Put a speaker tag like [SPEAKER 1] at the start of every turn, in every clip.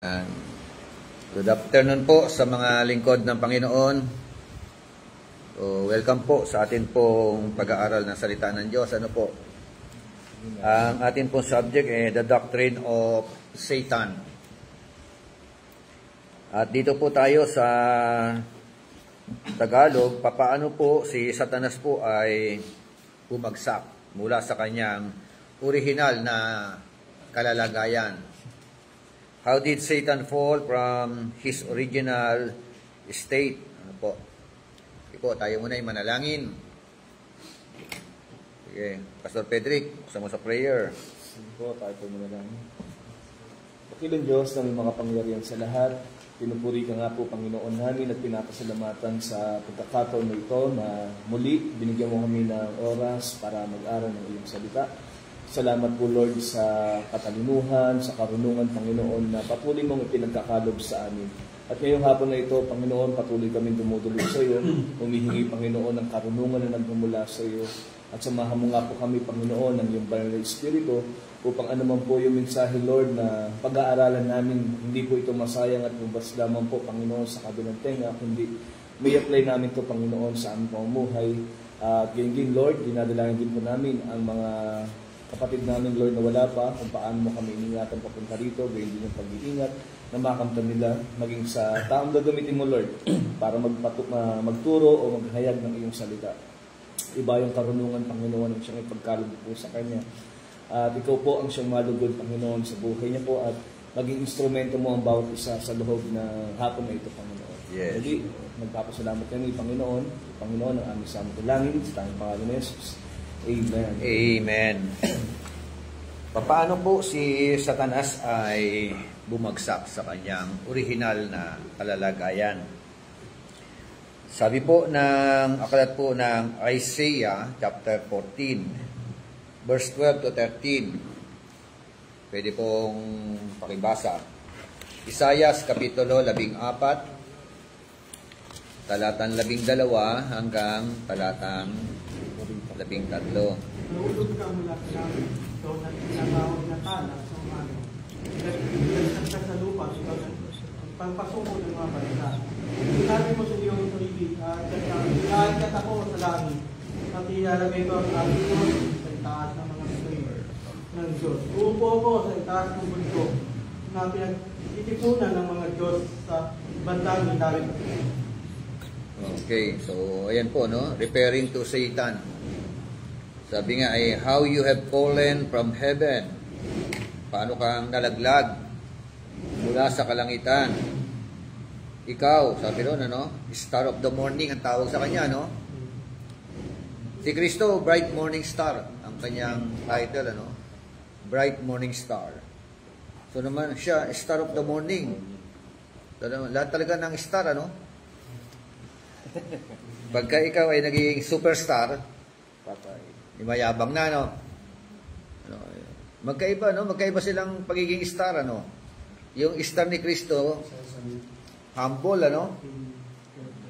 [SPEAKER 1] And good afternoon po sa mga lingkod ng Panginoon. So, welcome po sa atin pong pag-aaral ng salita ng Diyos. Ano po? Ang atin pong subject ay the doctrine of Satan. At dito po tayo sa Tagalog, papaano po si Satanas po ay bumagsak mula sa kanyang original na kalalagayan. How did Satan fall from his original state? Ano po? Sige po, tayo muna ay manalangin. Sige, Pastor Pedrick, buksan mo sa prayer.
[SPEAKER 2] Sige po, tayo po manalangin. Dakilang Diyos na may makapangyarihan sa lahat, pinupuri ka nga po Panginoon namin at pinapasalamatan sa pagkakataon na ito na muli binigyan mo kami ng oras para mag-aral ng iyong salita. Salamat po Lord sa katalinuhan, sa karunungan Panginoon na patuloy mong ipinagkakalob sa amin. At ngayong hapon na ito, Panginoon, patuloy kami dumudulog sa iyo, humihingi Panginoon ng karunungan na nagmumula sa iyo. At samahan mo nga po kami Panginoon ng iyong banal na Espiritu upang anuman po yung mensahe Lord na pag-aaralan namin, hindi po ito masayang at bubas lamang po Panginoon sa kabilang tenga, kundi may apply namin ito Panginoon sa aming pamumuhay. At ganyan Lord, dinadalangin din po namin ang mga kapatid namin, Lord, na wala pa, kung paano mo kami iningatan papunta rito, gayon din yung pag-iingat na makamtan nila, maging sa taong gagamitin mo, Lord, para magturo o maghayag ng iyong salita. Iba yung karunungan, Panginoon, ang siyang ipagkalog po sa Kanya. At ikaw po ang siyang malugod, Panginoon, sa buhay niya po at maging instrumento mo ang bawat isa sa loob na hapon na ito, Panginoon.
[SPEAKER 1] Yes.
[SPEAKER 2] Jadi, nagpapasalamat kami, Panginoon, ang aming samang tulangin, sa tayong pangalan ni Jesus. Amen.
[SPEAKER 1] Amen. Paano po si Satanas ay bumagsak sa kanyang original na kalalagayan? Sabi po ng aklat po ng Isaiah chapter 14, verse 12 to 13. Pwede pong pakibasa. Isaiah kapitulo 14, talatang 12 hanggang talatang 13.
[SPEAKER 3] Naulog ka mula sa amin, ito na tinatawag na talas sa umano. Nagkakasal ka sa lupa, ito na pagpasuko ng mga bansa. Sinabi mo sa iyong tuwibig, at ako sa langit, at ilalagay ko ang aking Diyos sa itaas ng mga prayer ng Diyos. Uupo ko sa itaas ng mundo na pinag-itipunan ng mga Diyos sa bandang ilalim.
[SPEAKER 1] Okay, so ayan po, no? Referring to Satan. Sabi nga ay, how you have fallen from heaven. Paano kang nalaglag mula sa kalangitan. Ikaw, sabi ron, ano? Star of the morning, ang tawag sa kanya, no? Si Kristo, bright morning star, ang kanyang title, ano? Bright morning star. So naman siya, star of the morning. So, lahat talaga ng star, ano? Pagka ikaw ay naging superstar, patay. Mayabang na, no? Magkaiba, no? Magkaiba silang pagiging star, ano? Yung star ni Kristo, humble, ano?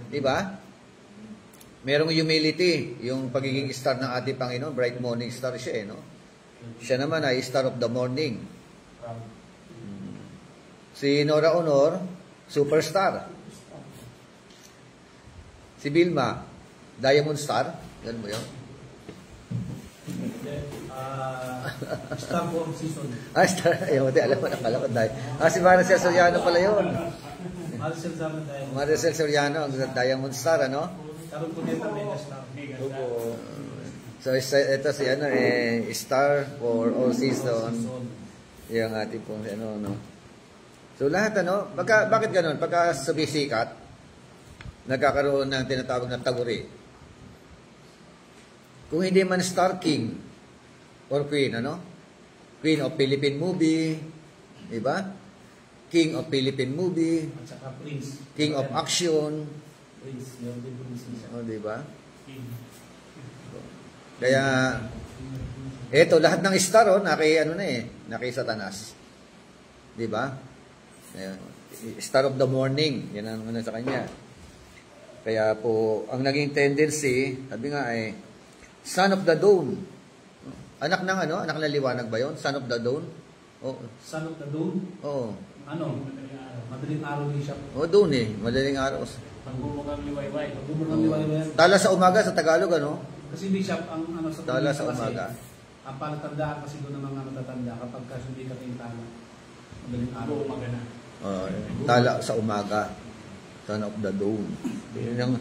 [SPEAKER 1] Diba? Merong humility, yung pagiging star ng ating Panginoon, bright morning star siya, no? Siya naman ay star of the morning. Si Nora Honor, superstar. Si Vilma, Diamond Star. Yan mo yun?
[SPEAKER 3] Star for season.
[SPEAKER 1] Star. Ayaw mo, alam mo, nakala ko dahil. Si Maricel Soriano pala yun. Maricel Soriano, ang Diamond Star, ano? So, ito si, ano, Star for all season. Yung ating pong, ano, no? So, lahat, ano? Bakit ganun? Pagka sumisikat, nagkakaroon ng tinatawag na taguri. Kung hindi man Star King or Queen, ano? Queen of Philippine Movie, di ba? King of Philippine Movie,
[SPEAKER 3] At saka Prince.
[SPEAKER 1] King of Action,
[SPEAKER 3] Prince.
[SPEAKER 1] di ba? Kaya, eto, lahat ng star, naki Satanas. Di ba? Star of the morning, yan ang sa kanya. Kaya po, ang naging tendency, sabi nga ay, Son of the Dawn. Anak ng ano? Anak ng liwanag ba yon? Son of the Dawn? Oh.
[SPEAKER 3] Son of the Dawn?
[SPEAKER 1] Oo.
[SPEAKER 4] Madaling araw din siya.
[SPEAKER 1] O, doon eh. Madaling araw.
[SPEAKER 4] Pagbubugang liwayway. Pagbubugang liwayway.
[SPEAKER 1] Tala sa umaga sa Tagalog, ano?
[SPEAKER 4] Kasi Bishop, ang sa
[SPEAKER 1] Tala sa
[SPEAKER 4] kasi,
[SPEAKER 1] umaga.
[SPEAKER 4] ang palatandaan kasi doon ng mga matatanda kapag hindi ka tala. Madaling araw. Umaga na.
[SPEAKER 1] Tala sa umaga. Son of the Dome. Yun yung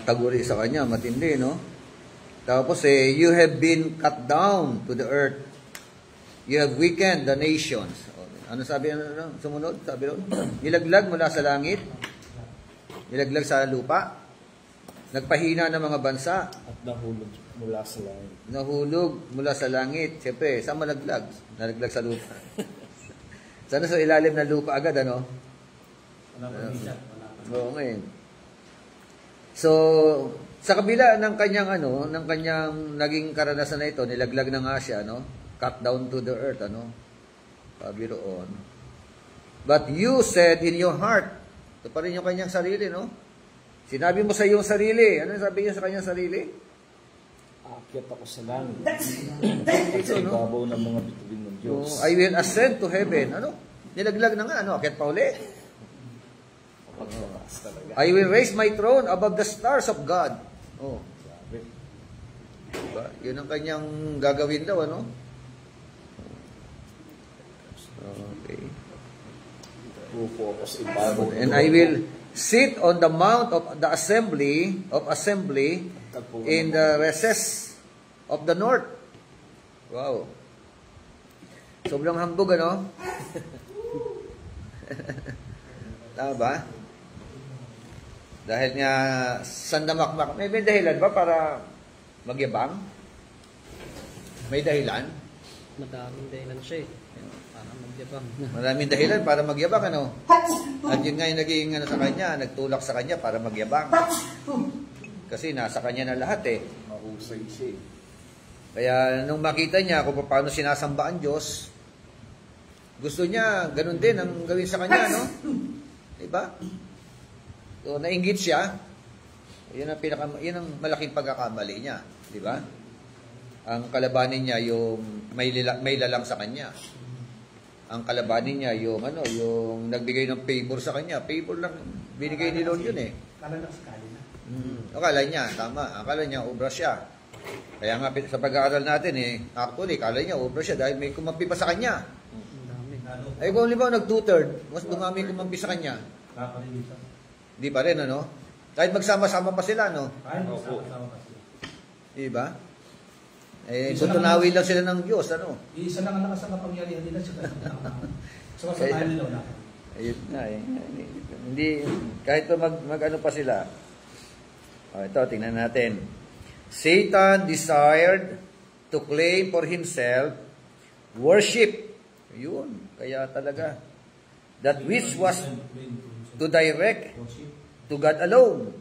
[SPEAKER 1] taguri sa kanya. Matindi, no? Tapos you have been cut down to the earth. You have weakened the nations. Ano sabi? Sumunod? Sabi ron? Nilaglag mula sa langit. Nilaglag sa lupa. Nagpahina ng mga bansa.
[SPEAKER 2] At nahulog mula sa langit.
[SPEAKER 1] Nahulog mula sa langit. Siyempre, saan malaglag? Nalaglag sa lupa. Sana sa ilalim ng lupa agad, ano?
[SPEAKER 4] Wala pa Bishop.
[SPEAKER 1] Oo, ngayon. So, sa kabila ng kanyang ng kanyang naging karanasan na ito, nilaglag na nga siya, no? Cut down to the earth, ano? Sabi roon. But you said in your heart, ito pa rin yung kanyang sarili, no? Sinabi mo sa iyong sarili. Ano sabi niya sa kanyang sarili?
[SPEAKER 2] Aakyat ako sa langit.
[SPEAKER 1] Ito,
[SPEAKER 2] Sa
[SPEAKER 1] no?
[SPEAKER 2] ibabaw ng mga bituin ng Diyos.
[SPEAKER 1] I will ascend to heaven. Ano? Nilaglag na nga, ano? Akyat pa uli.
[SPEAKER 2] Pagtaas talaga.
[SPEAKER 1] I will raise my throne above the stars of God. Oh.
[SPEAKER 2] Grabe.
[SPEAKER 1] Diba? Yun ang kanyang gagawin daw, ano? Okay.
[SPEAKER 2] Upo ako sa ibabaw.
[SPEAKER 1] And I will sit on the mount of the assembly in the recess of the north. Wow. Sobrang hambog, ano? Tama ba? Dahil nga sandamakmak. May dahilan ba para magyabang? May dahilan?
[SPEAKER 5] Madaming dahilan siya eh. Para magyabang.
[SPEAKER 1] Maraming dahilan para magyabang, ano? At yun nga yung naging sa kanya, nagtulak sa kanya para magyabang. Kasi nasa kanya na lahat eh.
[SPEAKER 2] Mahusay siya eh.
[SPEAKER 1] Kaya nung makita niya kung paano sinasamba ang Diyos, gusto niya ganun din ang gawin sa kanya, no? Diba? So, nainggit siya. Yun ang malaking pagkakamali niya. Diba? Ang kalabanin niya yung may lalang sa kanya. Ang kalabanin niya yung yung nagbigay ng favor sa kanya. Favor lang binigay ni Lord yun eh.
[SPEAKER 4] Kala na sakali na.
[SPEAKER 1] Akala niya, tama. Akala niya, obra siya. Kaya nga sa pag-aaral natin actually, akala niya, obra siya dahil may kumampi pa sa kanya. Ay, kung halimbawa nag-2/3, mas dumami kumampi sa kanya. Di pa rin, ano? Kahit magsama-sama pa sila, no? Diba? Tutunawi lang sila ng Diyos, ano?
[SPEAKER 4] Isa lang ang lakas ng kapangyarihan nila sa kasamahan nila.
[SPEAKER 1] Ayun na Hindi, kahit mag-ano pa sila. Ito, tingnan natin. Satan desired to claim for himself worship. Yun, kaya talaga. That which was to direct to God alone.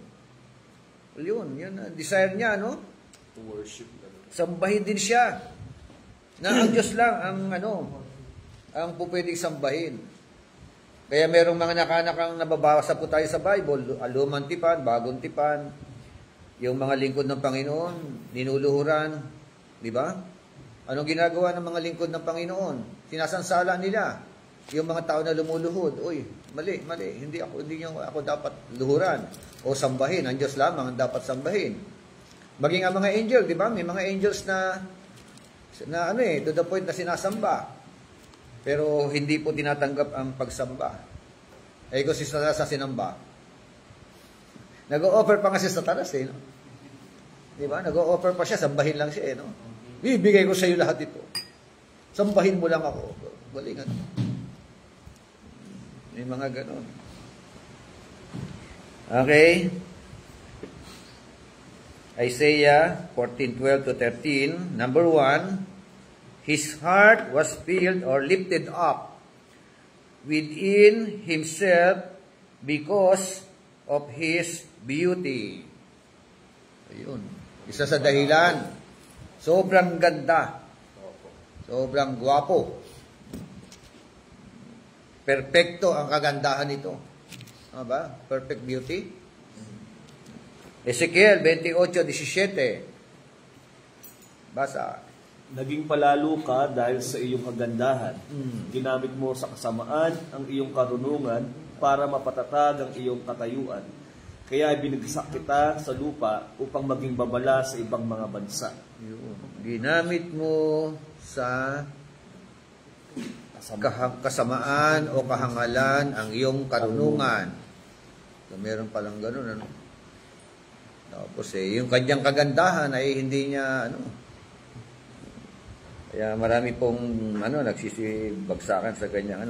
[SPEAKER 1] Yun ang desire niya, no?
[SPEAKER 2] To worship.
[SPEAKER 1] Sambahin din siya. Na ang Diyos lang ang pupwedeng sambahin. Kaya merong mga nakanakang nababasa po tayo sa Bible, lumang tipan, bagong tipan, yung mga lingkod ng Panginoon, ninuluhuran, di ba? Anong ginagawa ng mga lingkod ng Panginoon? Sinasansala nila yung mga tao na lumuluhod. Uy, mali, hindi ako dapat luhuran o sambahin. Ang Diyos lamang ang dapat sambahin. Maging ang mga angel, di ba? May mga angels na to the point na sinasamba. Pero hindi po tinatanggap ang pagsamba. Kung si Satanas sinamba. Nag-o-offer pa nga si Satanas no? Di ba? Nag-o-offer pa siya, sambahin lang siya no? Bibigay ko sa iyo lahat ito. Sambahin mo lang ako. Galingan. May mga ganon. Okay. Isaiah 14:12-13. Number 1. His heart was filled or lifted up within himself because of his beauty. Ayun. Isa sa dahilan. Sobrang ganda. Sobrang gwapo. Perfecto ang kagandahan nito. Ano ba? Perfect beauty. Ezekiel 28:17. Basa.
[SPEAKER 2] Naging palalo ka dahil sa iyong kagandahan. Ginamit mo sa kasamaan ang iyong karunungan para mapatatag ang iyong katayuan. Kaya binigsak kita sa lupa upang maging babala sa ibang mga bansa.
[SPEAKER 1] Ginamit mo sa kasamaan o kahangalan ang iyong karunungan. So, meron palang ganun, ano? Tapos yung kanyang kagandahan ay hindi niya, ano. Kaya marami pong, nagsisibagsakan sa kanyang,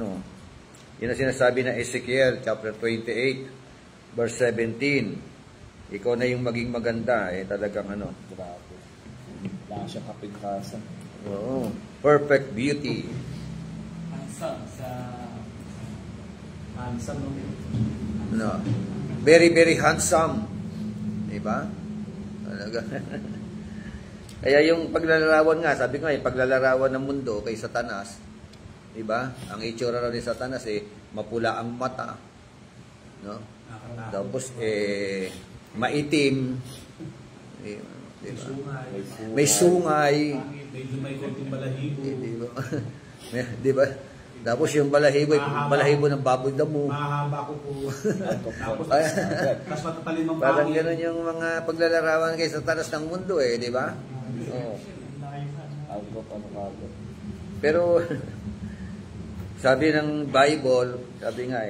[SPEAKER 1] Yun ang sinasabi ng Ezekiel, chapter 28, verse 17. Ikaw na yung maging maganda, talagang,
[SPEAKER 2] Grabe. Wala siyang kapintasan.
[SPEAKER 1] Oo. Perfect beauty.
[SPEAKER 4] Handsome,
[SPEAKER 1] No. Very, very handsome. Diba? Talaga. Kaya yung paglalarawan nga, sabi ko nga, yung paglalarawan ng mundo kay Satanas, diba? Ang itsura raw ni Satanas, mapula ang mata. No? Tapos, maitim. Diba? May sungay.
[SPEAKER 4] Medyo may konting balahibo.
[SPEAKER 1] Diba? Diba? Tapos yung balahibo ng baboy damo.
[SPEAKER 4] Mahaba ko po. Tapos matatalin ng
[SPEAKER 1] Parang
[SPEAKER 4] pangit.
[SPEAKER 1] gano'n yung mga paglalarawan kay Satanas ng mundo, di ba? Oo. Pero, sabi ng Bible, sabi nga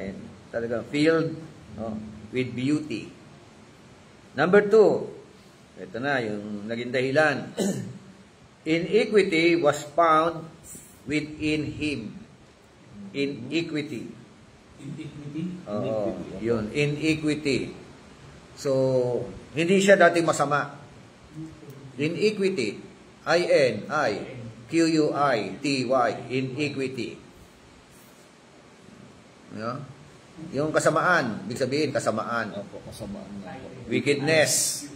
[SPEAKER 1] talagang filled with beauty. Number 2, ito na yung naging dahilan. Iniquity was found within him. Iniquity.
[SPEAKER 4] Iniquity?
[SPEAKER 1] Oo, yun. Iniquity. So, hindi siya dating masama. Iniquity. I-N-I-Q-U-I-T-Y. Iniquity. Yung kasamaan. Ibig sabihin, kasamaan.
[SPEAKER 2] Kasamaan.
[SPEAKER 1] Wickedness.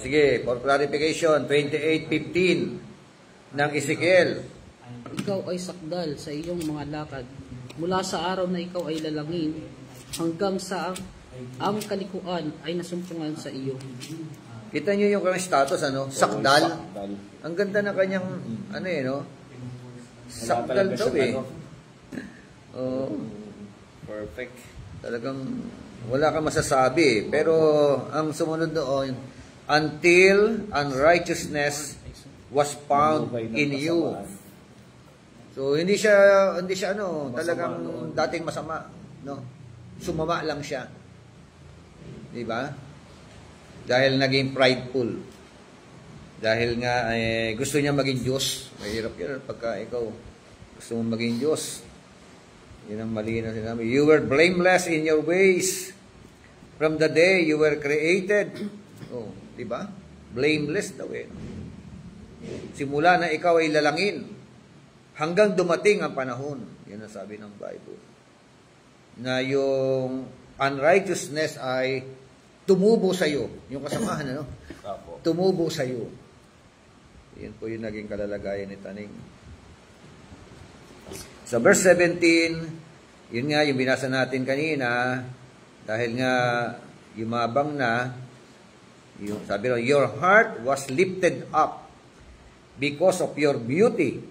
[SPEAKER 1] Sige, for clarification, 28:15 ng Ezekiel.
[SPEAKER 5] Ikaw ay sakdal sa iyong mga lakad. Mula sa araw na ikaw ay lalangin, hanggang sa ang kalikuan ay nasumpungan sa iyo.
[SPEAKER 1] Kita niyo yung kanyang status, Sakdal. Ang ganda ng kanyang, Sakdal daw perfect. Talagang wala kang masasabi. Pero ang sumunod doon, until unrighteousness was found in you. So hindi siya talagang dating masama, Sumama lang siya. 'Di ba? Dahil naging prideful. Dahil nga gusto niya maging Diyos. Mahirap 'yan pagka ikaw gusto mong maging Diyos. 'Yan ang mali na sinabi. You were blameless in your ways from the day you were created. 'Di ba? Blameless daw Simula na ikaw ay lalangin hanggang dumating ang panahon. Yan ang sabi ng Bible. Na yung unrighteousness ay tumubo sa iyo. Yung kasamahan, Tumubo sa iyo. Yan po yung naging kalalagayan ni Taning. Sa verse 17, yun nga yung binasa natin kanina, dahil nga yumabang na, yung sabi rin, your heart was lifted up because of your beauty.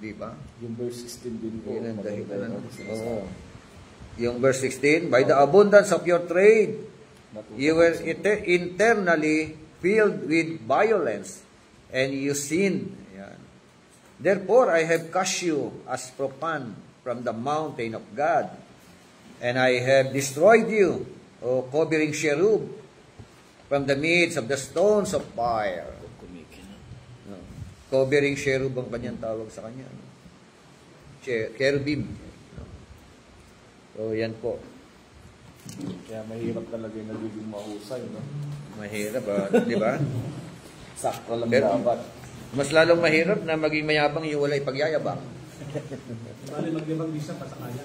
[SPEAKER 1] Di ba?
[SPEAKER 2] Yung verse 16 din po.
[SPEAKER 1] Yung verse 16, by the abundance of your trade, you were internally filled with violence, and you sinned. Yan. Therefore, I have cast you as profane from the mountain of God, and I have destroyed you, O covering cherub, from the midst of the stones of fire. Covering cherub ang kanyang tawag sa kanya. Cherubim. So, yan po.
[SPEAKER 2] Kaya mahirap talaga yung nagiging mahusay,
[SPEAKER 1] Mahirap, di ba?
[SPEAKER 2] Sakto lang
[SPEAKER 1] Pero,
[SPEAKER 2] dapat.
[SPEAKER 1] mas lalong mahirap na maging mayabang yung walay pagyayabang.
[SPEAKER 4] Bali maglibang bisa pa sa kanya.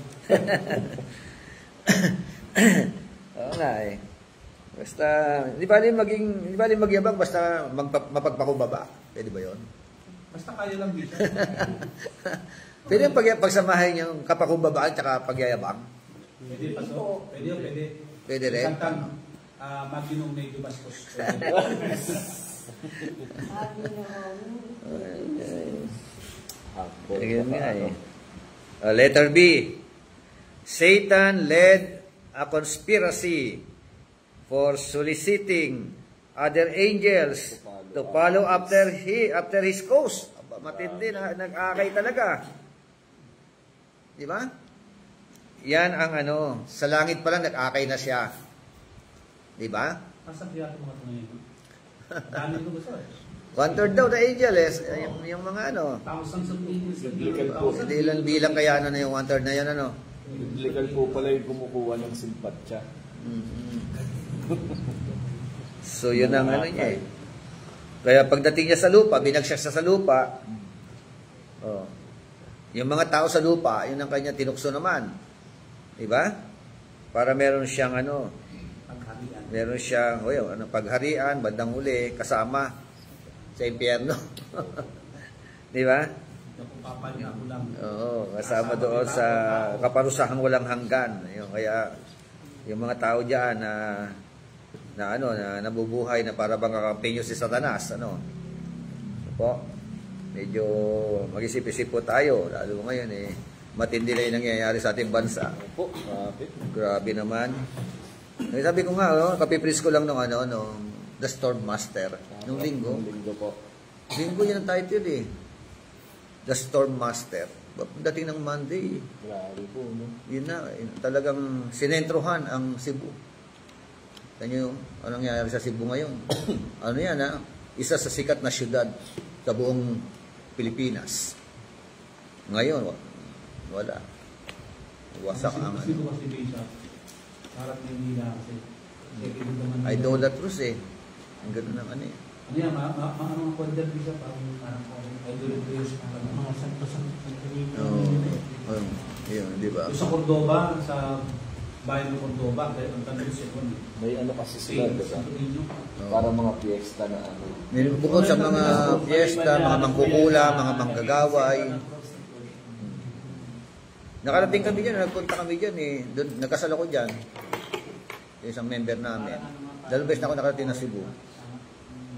[SPEAKER 1] Oo nga Basta, di bali magyabang, basta mapagpakumbaba. Pwede ba yun?
[SPEAKER 4] Basta kaya lang bisa.
[SPEAKER 1] Pwede yung pagsamahin yung kapakumbabaan at pagyayabang?
[SPEAKER 4] Pwede pa so. Pwede.
[SPEAKER 1] Pwede rin.
[SPEAKER 4] Isang Maginong Medyo Bastos.
[SPEAKER 2] Hakbol
[SPEAKER 1] Ayun
[SPEAKER 2] pa
[SPEAKER 1] nga
[SPEAKER 2] paano.
[SPEAKER 1] eh. Letter B. Satan led a conspiracy for soliciting other angels to follow after his cause. Aba, matindi na nag-akay talaga. Di ba? Yan ang ano, sa langit pa lang nag-akay na siya. Di ba?
[SPEAKER 4] Pasang kaya ito mga tunay. Dami ko gusto eh.
[SPEAKER 1] 1/3 daw na angel eh. Yung mga ano.
[SPEAKER 4] Thousands of millions.
[SPEAKER 2] Biblical po.
[SPEAKER 1] Hindi ilan bilang kaya na yung 1/3 na yan ano.
[SPEAKER 2] Biblical po pala yung kumukuha ng simpatya.
[SPEAKER 1] So yun ang ano niya eh. Kaya pagdating niya sa lupa, binagsak siya sa lupa. Oh. Yung mga tao sa lupa, yun ang kanya tinukso naman. Diba? Para meron siyang ano,
[SPEAKER 4] Pagharian.
[SPEAKER 1] meron siyang pagharian, bandang huli, kasama sa impyerno. Diba?
[SPEAKER 4] Papalit ako lang.
[SPEAKER 1] Oo, kasama doon sa kaparusahang walang hanggan. Yung, kaya yung mga tao diyan na nabubuhay na para bang kakampi si Satanas, ano. Po. Medyo mag-isip-isip po tayo, lalo ngayon eh matindi na yung nangyayari sa ating bansa.
[SPEAKER 2] Opo, grabe.
[SPEAKER 1] Grabe naman. Sabi ko nga, kapipris ko lang nung The Storm Master nung linggo.
[SPEAKER 2] Nung linggo po.
[SPEAKER 1] Linggo yan ang title eh. The Storm Master. Dating ng Monday,
[SPEAKER 2] Grabe po, no?
[SPEAKER 1] yun na, talagang sinentrohan ang Cebu. Kanyo, anong nangyayari sa Cebu ngayon? Ano yan ha? Isa sa sikat na syudad sa buong Pilipinas. Ngayon, wala. Wasak ang
[SPEAKER 4] Kasi ko kasi Bishop. Parang hindi na kasi.
[SPEAKER 1] idolatrous eh. Ang gano'n ng ano eh.
[SPEAKER 4] Ano yan, mga kwender Bishop, parang idolatrous.
[SPEAKER 3] Mga santo-santo dito.
[SPEAKER 1] Oo. Yun, di ba?
[SPEAKER 4] Sa Cordoba, sa bayan ng Cordoba, kaya ang tanong siya ko.
[SPEAKER 2] May ano kasi sila, diba?
[SPEAKER 1] Oo.
[SPEAKER 2] Para mga piyesta na ano.
[SPEAKER 1] Bukod sa mga piyesta, mga mangkukula, mga manggagaway. Nakarating kami dyan, nagpunta kami dyan eh. Doon, nagkasal ako dyan. Isang member namin. Dalawang beses na ako nakarating na Cebu.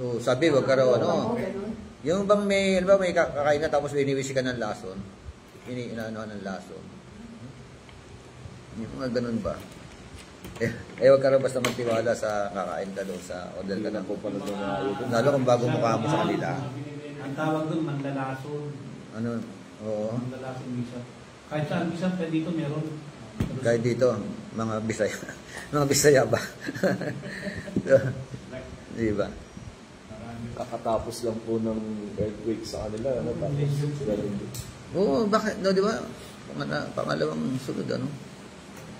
[SPEAKER 1] So, sabi, wag ka raw yung bang may kakain na tapos iniwisi ka ng lason. Inaanohan ng lason. Yung mga ganun ba? Wag ka raw basta magtiwala sa kakain ka doon sa order ka na.
[SPEAKER 2] Po pala doon na yun.
[SPEAKER 1] Lalo kung bago mukha mo sa kanila.
[SPEAKER 4] Ang tawag doon, mandalason.
[SPEAKER 1] Ano? Oo.
[SPEAKER 4] Mandalason Bishop. Kahit saan Bishop, kaya dito meron.
[SPEAKER 1] Kahit dito, mga Bisaya. Mga Bisaya ba? Di ba?
[SPEAKER 2] Kakatapos lang po ng earthquake sa kanila, ano? Tapos, galing din.
[SPEAKER 1] Oo, bakit? No, di ba? Pangalawang sunod, ano?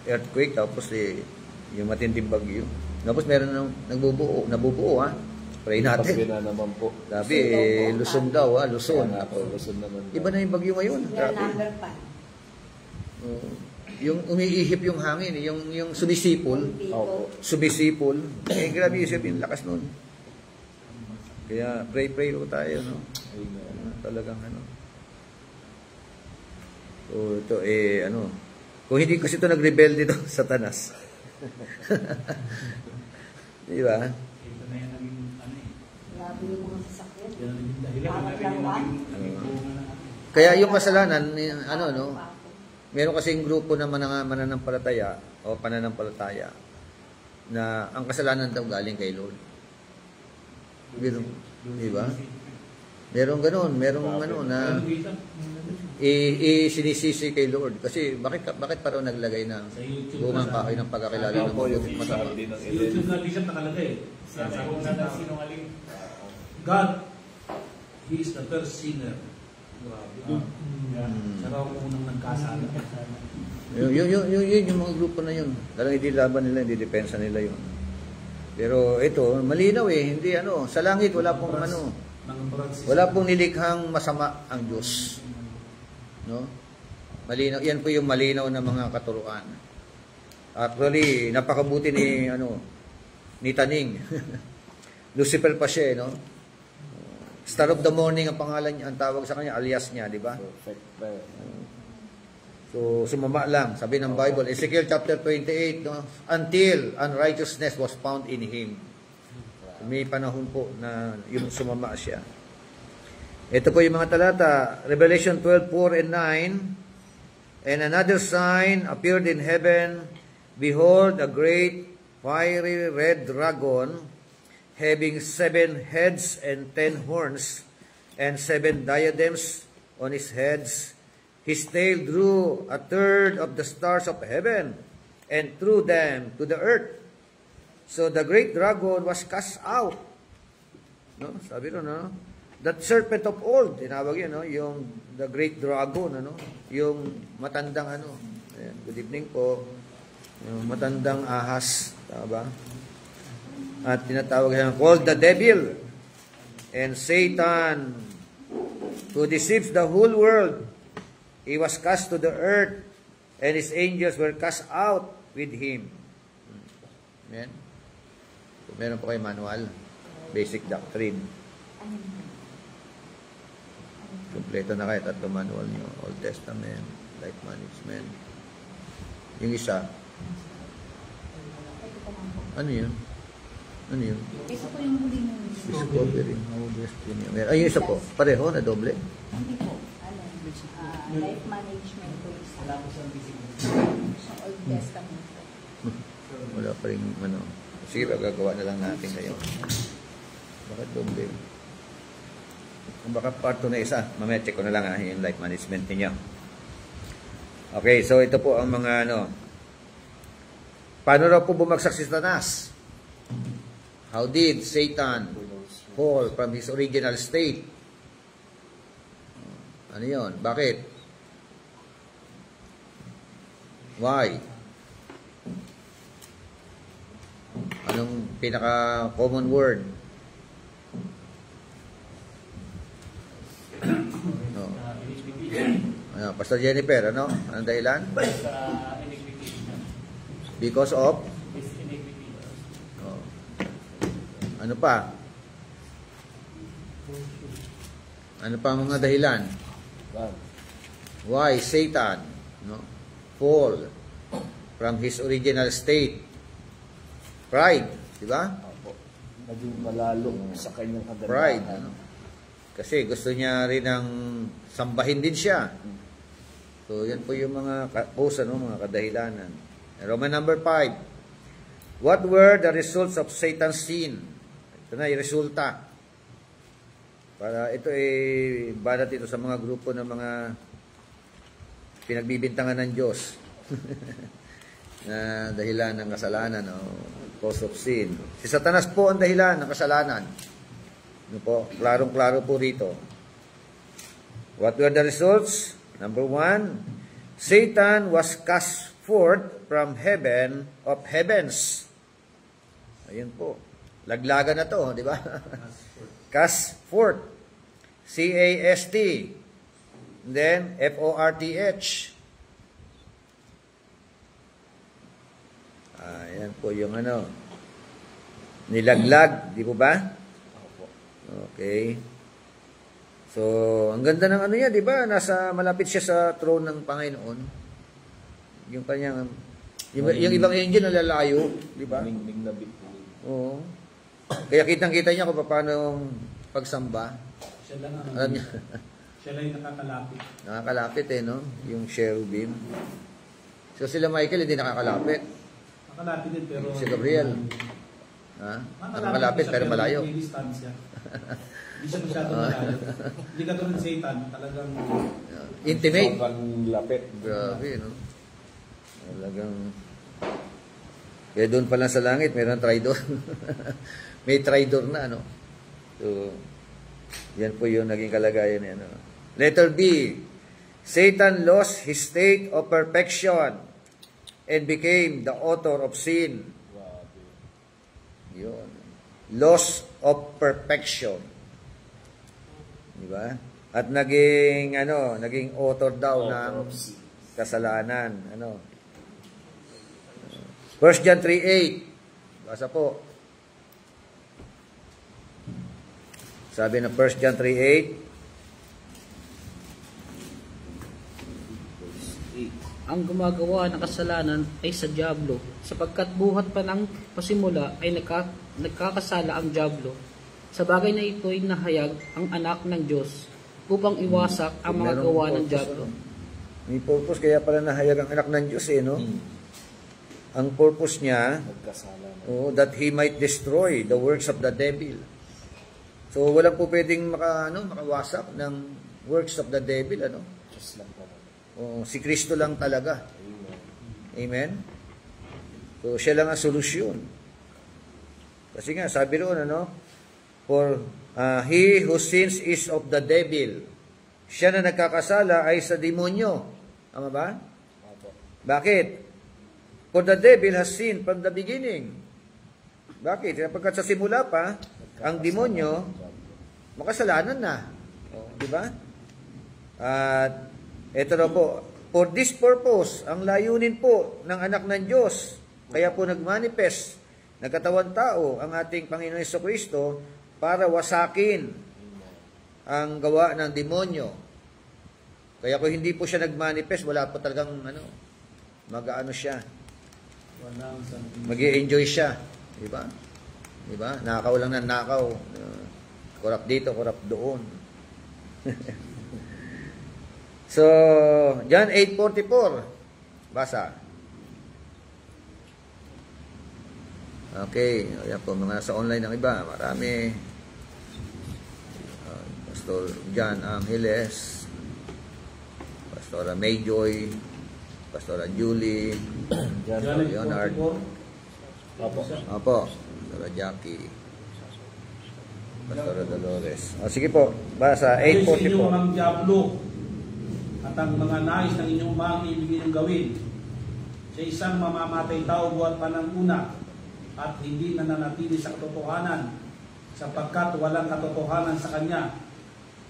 [SPEAKER 1] Earthquake, tapos yung matinding bagyo. Tapos meron nang nabubuo, ha? Pray natin.
[SPEAKER 2] Pagbi na naman po.
[SPEAKER 1] Sabi, Luzon daw, ha? Luzon.
[SPEAKER 2] Kaya nga po, Luzon naman.
[SPEAKER 1] Iba na yung bagyo ngayon. Grabe. Oo. Yung umiihip yung hangin, yung sumisipol.
[SPEAKER 2] Opo.
[SPEAKER 1] Sumisipol. Grabe yung lakas nun. Kaya pray po tayo, no?
[SPEAKER 2] Amen.
[SPEAKER 1] Talagang ano. So, ito kung hindi kasi ito nag-rebel dito, Satanas. Di ba?
[SPEAKER 4] Ito na yan naging ano eh.
[SPEAKER 6] Grabe yung mga sasakyan.
[SPEAKER 4] Yan ang naging dahilan.
[SPEAKER 6] Bakit
[SPEAKER 4] Yan ang
[SPEAKER 6] lang
[SPEAKER 4] naging bunga na natin.
[SPEAKER 1] Kaya yung kasalanan, meron kasing grupo na mananampalataya o pananampalataya na ang kasalanan daw galing kay Lord. Di ba? Merong ganun, merong na sinisisi kay Lord. Kasi bakit pa raw naglagay ng bungang kahoy ng pagkakilala ng
[SPEAKER 2] po yung
[SPEAKER 1] mabuti at masama?
[SPEAKER 2] sabi ng
[SPEAKER 4] Sa YouTube na Bishop nakalagay. God, He is the first sinner. Grabe. Siya raw unang nagkasala.
[SPEAKER 1] Yung mga grupo na yun. Talagang hindi laban nila, hindi depensa nila yun. Pero ito, malinaw eh. Hindi sa langit wala pong wala pong nilikhang masama ang Diyos. No? Malinaw, yan po yung malinaw na mga katuruan. Actually, napakabuti ni Taning. Lucifer pa siya, no? Star of the morning ang pangalan niya, ang tawag sa kanya, alias niya, di ba?
[SPEAKER 2] perfect prayer.
[SPEAKER 1] So, sumama lang. Sabi ng Bible, Ezekiel chapter 28, no? Until unrighteousness was found in him. May panahon po na yung sumama siya. Ito po yung mga talata. Revelation 12:4 and 9. And another sign appeared in heaven. Behold, a great fiery red dragon, having 7 heads and 10 horns, and 7 diadems on his heads. His tail drew 1/3 of the stars of heaven, and threw them to the earth. So the great dragon was cast out. No? Sabi ro, no? That serpent of old, tinawag yun, no? Yung the great dragon, ano? Yung matandang ano. Ayan, good evening po. Yung matandang ahas, tama ba? At tinatawag siya, called the devil and Satan, who deceives the whole world. He was cast to the earth, and his angels were cast out with him. Amen? So, meron po kayo manual, basic doctrine. Kompleto na kayo, 3 manual nyo, Old Testament, life management. Yung isa, ano yun? Ano yun?
[SPEAKER 6] Ito po yung huli mo.
[SPEAKER 1] Discovering how destiny. Ay, yung isa po, pareho na doble.
[SPEAKER 6] Hindi po. Life management po isa.
[SPEAKER 4] Wala po siyang basic.
[SPEAKER 6] Sa Old Testament po.
[SPEAKER 1] Wala pa rin, ano. Sige, gagawa na lang natin kayo. Bakit doble? Kung baka part 2 na isa, mamaya check ko na lang yung life management niyo. Okay, so ito po ang mga ano. Paano raw po bumagsak si Satanas? How did Satan fall from his original state? Ano yun? Bakit? Why? Anong pinaka-common word? No. Ano, Pastor Jennifer, ano? Anong dahilan? Because of? Oh. Ano pa? Ano pa ang mga dahilan? Why Satan, no, fall from his original state? Pride, di ba?
[SPEAKER 2] Naging malalo sa kanyang kagandahan.
[SPEAKER 1] Pride, ano? Kasi gusto niya rin ng sambahin din siya. So, yan po yung mga cause, ano, mga kadahilanan. Roman number 5. What were the results of Satan's sin? Ito na, yung resulta. Para ito ay balat ito sa mga grupo ng mga pinagbibintangan ng Diyos. Na dahilan ng kasalanan, o cause of sin. Si Satanas po ang dahilan ng kasalanan. Ano po? Klarong-klaro po rito. What were the results? Number 1, Satan was cast forth from heaven of heavens. Ayun po. Laglagan na to, di ba? Cast forth. C-A-S-T. Then, F-O-R-T-H. Ayan po yung ano. Nilaglag, di po ba? Okay. So, ang ganda ng ano niya, di ba? Nasa, malapit siya sa throne ng Panginoon. Yung kanyang, yung ibang angel nalalayo, di ba?
[SPEAKER 2] Ningning na bit.
[SPEAKER 1] Oo. Kaya kitang-kita niya kung paano pagsamba.
[SPEAKER 4] Siya lang ang
[SPEAKER 1] Alam niya.
[SPEAKER 4] siya lang yung nakakalapit.
[SPEAKER 1] Nakakalapit no? Yung cherubim. So sila Michael hindi nakakalapit.
[SPEAKER 4] Nakalapit din pero
[SPEAKER 1] Si Gabriel. Ha? Nakakalapit pero malayo.
[SPEAKER 4] May distansya. Hindi siya masyadong malayo. Hindi ka tulad Satan, talagang
[SPEAKER 1] Intimate.
[SPEAKER 2] Sobrang lapit.
[SPEAKER 1] Grabe, no? Talagang kaya doon pa lang sa langit, mayroon tridor. May tridor na, ano? So, yan po yung naging kalagayan niya, no? Letter B. Satan lost his state of perfection and became the author of sin. Yun. Loss of perfection. Di ba? At naging, ano, naging author daw ng kasalanan. Ano? 1 John 3:8. Basa po. Sabi ng 1 John 3:8.
[SPEAKER 5] ang gumagawa ng kasalanan ay sa dyablo, sapagkat buhat pa ng pasimula ay nagkakasala ang dyablo. Sa bagay na ito'y nahayag ang anak ng Diyos upang iwasak ang mga
[SPEAKER 1] Merong
[SPEAKER 5] gawa ng
[SPEAKER 1] purpose,
[SPEAKER 5] dyablo.
[SPEAKER 1] ano? May purpose, kaya pala nahayag ang anak ng Diyos no? Ang purpose niya,
[SPEAKER 2] Nagkasala na.
[SPEAKER 1] that He might destroy the works of the devil. So, walang po pwedeng makawasak ng works of the devil,
[SPEAKER 2] Diyos lang talaga.
[SPEAKER 1] si Kristo lang talaga.
[SPEAKER 2] Amen.
[SPEAKER 1] Amen? So, siya lang ang solusyon. Kasi nga, sabi roon, for he who sins is of the devil. Siya na nagkakasala ay sa demonyo. Tama ba?
[SPEAKER 2] Opo.
[SPEAKER 1] Bakit? For the devil has sinned from the beginning. Bakit? Sapagkat sa simula pa, ang demonyo, makasalanan na. Di ba? At ito na po, for this purpose, ang layunin po ng anak ng Diyos, kaya po nagmanifest, nagkatawan tao, ang ating Panginoon Jesucristo, para wasakin ang gawa ng demonyo. Kaya kung hindi po siya nagmanifest, wala po talagang mag-aano siya. Mag-i-enjoy siya. Di ba? Di ba? Nakaw lang na nakaw. Korap dito, korap doon. So, John 8:44. Basa. Okay. Ayan po, mga nasa online ng iba. Marami. Pastor John Angeles. Pastora Mayjoy. Pastora Julie.
[SPEAKER 4] Janet
[SPEAKER 1] Leonard.
[SPEAKER 4] 44.
[SPEAKER 2] Opo.
[SPEAKER 1] Opo. Pastora Jackie. Pastora Dolores. Sige po. Basa.
[SPEAKER 4] Ayon sa inyong
[SPEAKER 1] 8:44.
[SPEAKER 4] mga dyablo at ang mga nais ng inyong mga ibigin ng gawin sa isang mamamatay tao buhat pa ng una at hindi nananatili sa katotohanan sapagkat walang katotohanan sa kanya.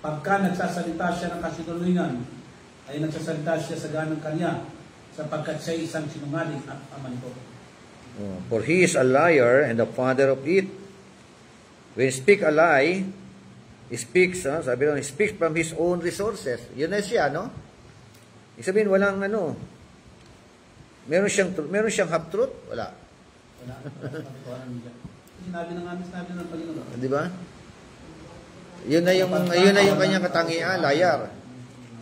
[SPEAKER 4] Pagka nagsasalita siya ng kasinungalingan ay nagsasalita siya sa ganang kanya sapagkat siya isang sinungaling at ama nito.
[SPEAKER 1] For he is a liar and the father of it. When speak a lie, he speaks, sabi lang, he speaks from his own resources. Yun na siya, Ibig sabihin, walang meron siyang half-truth? Wala.
[SPEAKER 4] Wala katotohanan niya. Sinabi ng Panginoon.
[SPEAKER 1] Di ba? Yun na yung kanyang katangian, liar.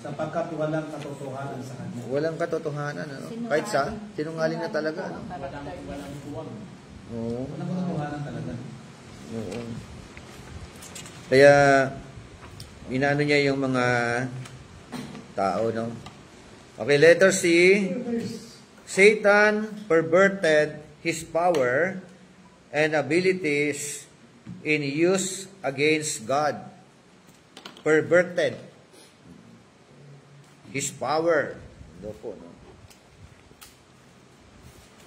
[SPEAKER 4] Sapagkat walang katotohanan sa kanya.
[SPEAKER 1] Walang katotohanan, Kahit sa sinungaling na talaga,
[SPEAKER 4] Walang buwang.
[SPEAKER 1] Oo.
[SPEAKER 4] Walang katotohanan talaga.
[SPEAKER 1] Oo. Kaya, inaano niya yung mga tao, Okay, letter C. Satan perverted his power and abilities in use against God. Perverted his power.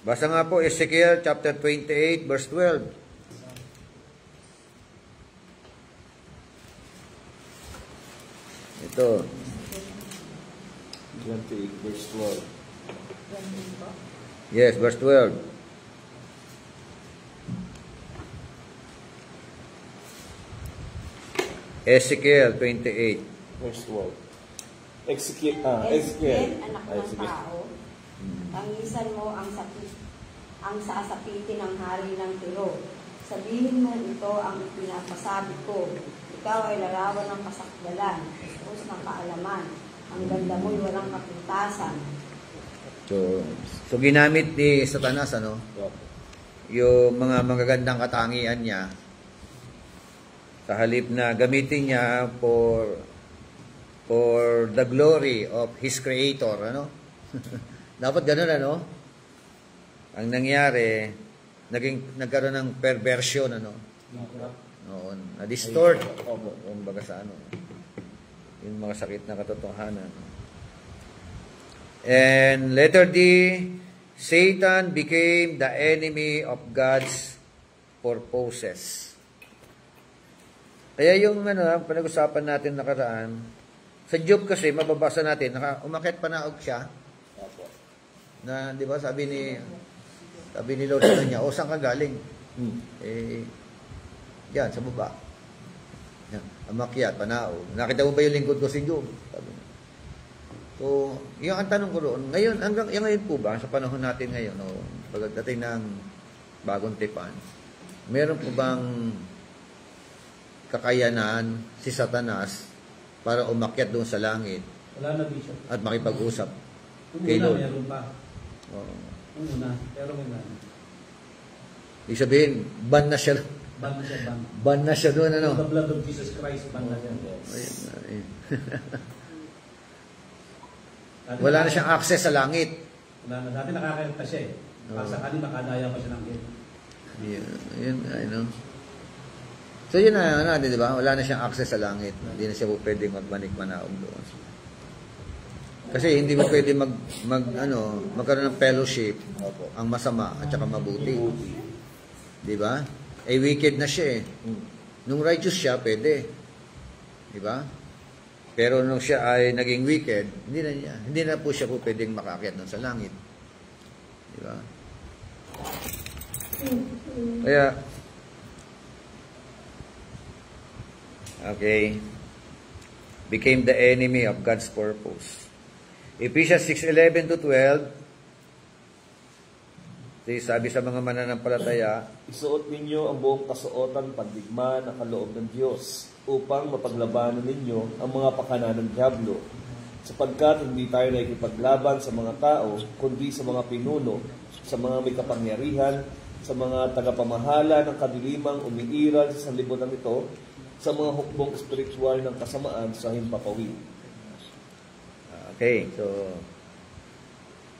[SPEAKER 1] Basa nga po, Ezekiel chapter 28, verse 12. Ito.
[SPEAKER 2] 28 verse 12.
[SPEAKER 1] Yes, verse 12. Ezekiel 28.
[SPEAKER 2] Verse 12. Ezekiel,
[SPEAKER 6] anak
[SPEAKER 2] Ay,
[SPEAKER 6] ng
[SPEAKER 2] sige.
[SPEAKER 6] tao, tangisan mo ang sasapitin ng hari ng Tiro. Sabihin mo ito ang pinapasabi ko. Ikaw ay larawan ng kasakdalan, ustos ng kaalaman. Ang ganda mo'y walang kapintasan.
[SPEAKER 1] So ginamit ni Satanas,
[SPEAKER 2] Opo.
[SPEAKER 1] yung mga magagandang katangian niya, sa halip na gamitin niya for the glory of His Creator, Dapat ganun, Ang nangyari, nagkaroon ng perversion, Oo, na-distort.
[SPEAKER 2] Opo.
[SPEAKER 1] Kumbaga sa yung mga sakit na katotohanan. And letter D, Satan became the enemy of God's purposes. Kaya yung pinag-usapan natin nakaraan, sa Job kasi, mababasa natin, umakyat panaog siya,
[SPEAKER 2] Opo.
[SPEAKER 1] na, di ba, sabi ni Lord sa kanya, saan ka galing? Yan, sa baba. Yan, umakyat, panaog. Nakita mo ba yung lingkod ko si Job? Sabi niya. So, yung ang tanong ko roon, ngayon, ngayon po ba, sa panahon natin ngayon, pagdating ng bagong tipan, meron po bang kakayanan si Satanas para umakyat doon sa langit
[SPEAKER 4] Wala na, Bishop.
[SPEAKER 1] at makipag-usap
[SPEAKER 4] Kung
[SPEAKER 1] kay
[SPEAKER 4] una,
[SPEAKER 1] Lord?
[SPEAKER 4] meron pa.
[SPEAKER 1] Oo.
[SPEAKER 4] Kung una, pero may na.
[SPEAKER 1] Ibig sabihin, ban na siya.
[SPEAKER 4] Ban na siya, ban.
[SPEAKER 1] Ban na siya doon, ano?
[SPEAKER 4] The blood of Jesus Christ, ban na siya.
[SPEAKER 1] Ayun.
[SPEAKER 4] Dati
[SPEAKER 1] Wala na siyang access sa langit.
[SPEAKER 4] Wala na. Dati nakakayagta siya eh. Sakali makadaya pa siya ng gate.
[SPEAKER 1] Yun, ano. So yun na, di ba? Wala na siyang access sa langit. Hindi na siya po pwedeng magmanik-manaog doon. Kasi hindi mo pwede magkaroon ng fellowship ang masama at saka mabuti. Di ba? Eh, wicked na siya eh. Nung righteous siya, pwede. Di ba? Pero nung siya ay naging wicked, hindi na po siya po pwedeng makakyat doon sa langit. Di ba? Kaya, okay, became the enemy of God's purpose. Ephesians 6:11 to 12, sabi sa mga mananampalataya,
[SPEAKER 2] Isuot ninyo ang buong kasuotan pandigma na kaloob ng Diyos upang mapaglabanan ninyo ang mga pakana ng dyablo. Sapagkat hindi tayo nakikipaglaban sa mga tao, kundi sa mga pinuno, sa mga may kapangyarihan, sa mga tagapamahala ng kadilimang umiiral sa sanlibutan ito, sa mga hukbong espiritual ng kasamaan sa himpapawid.
[SPEAKER 1] okay, so,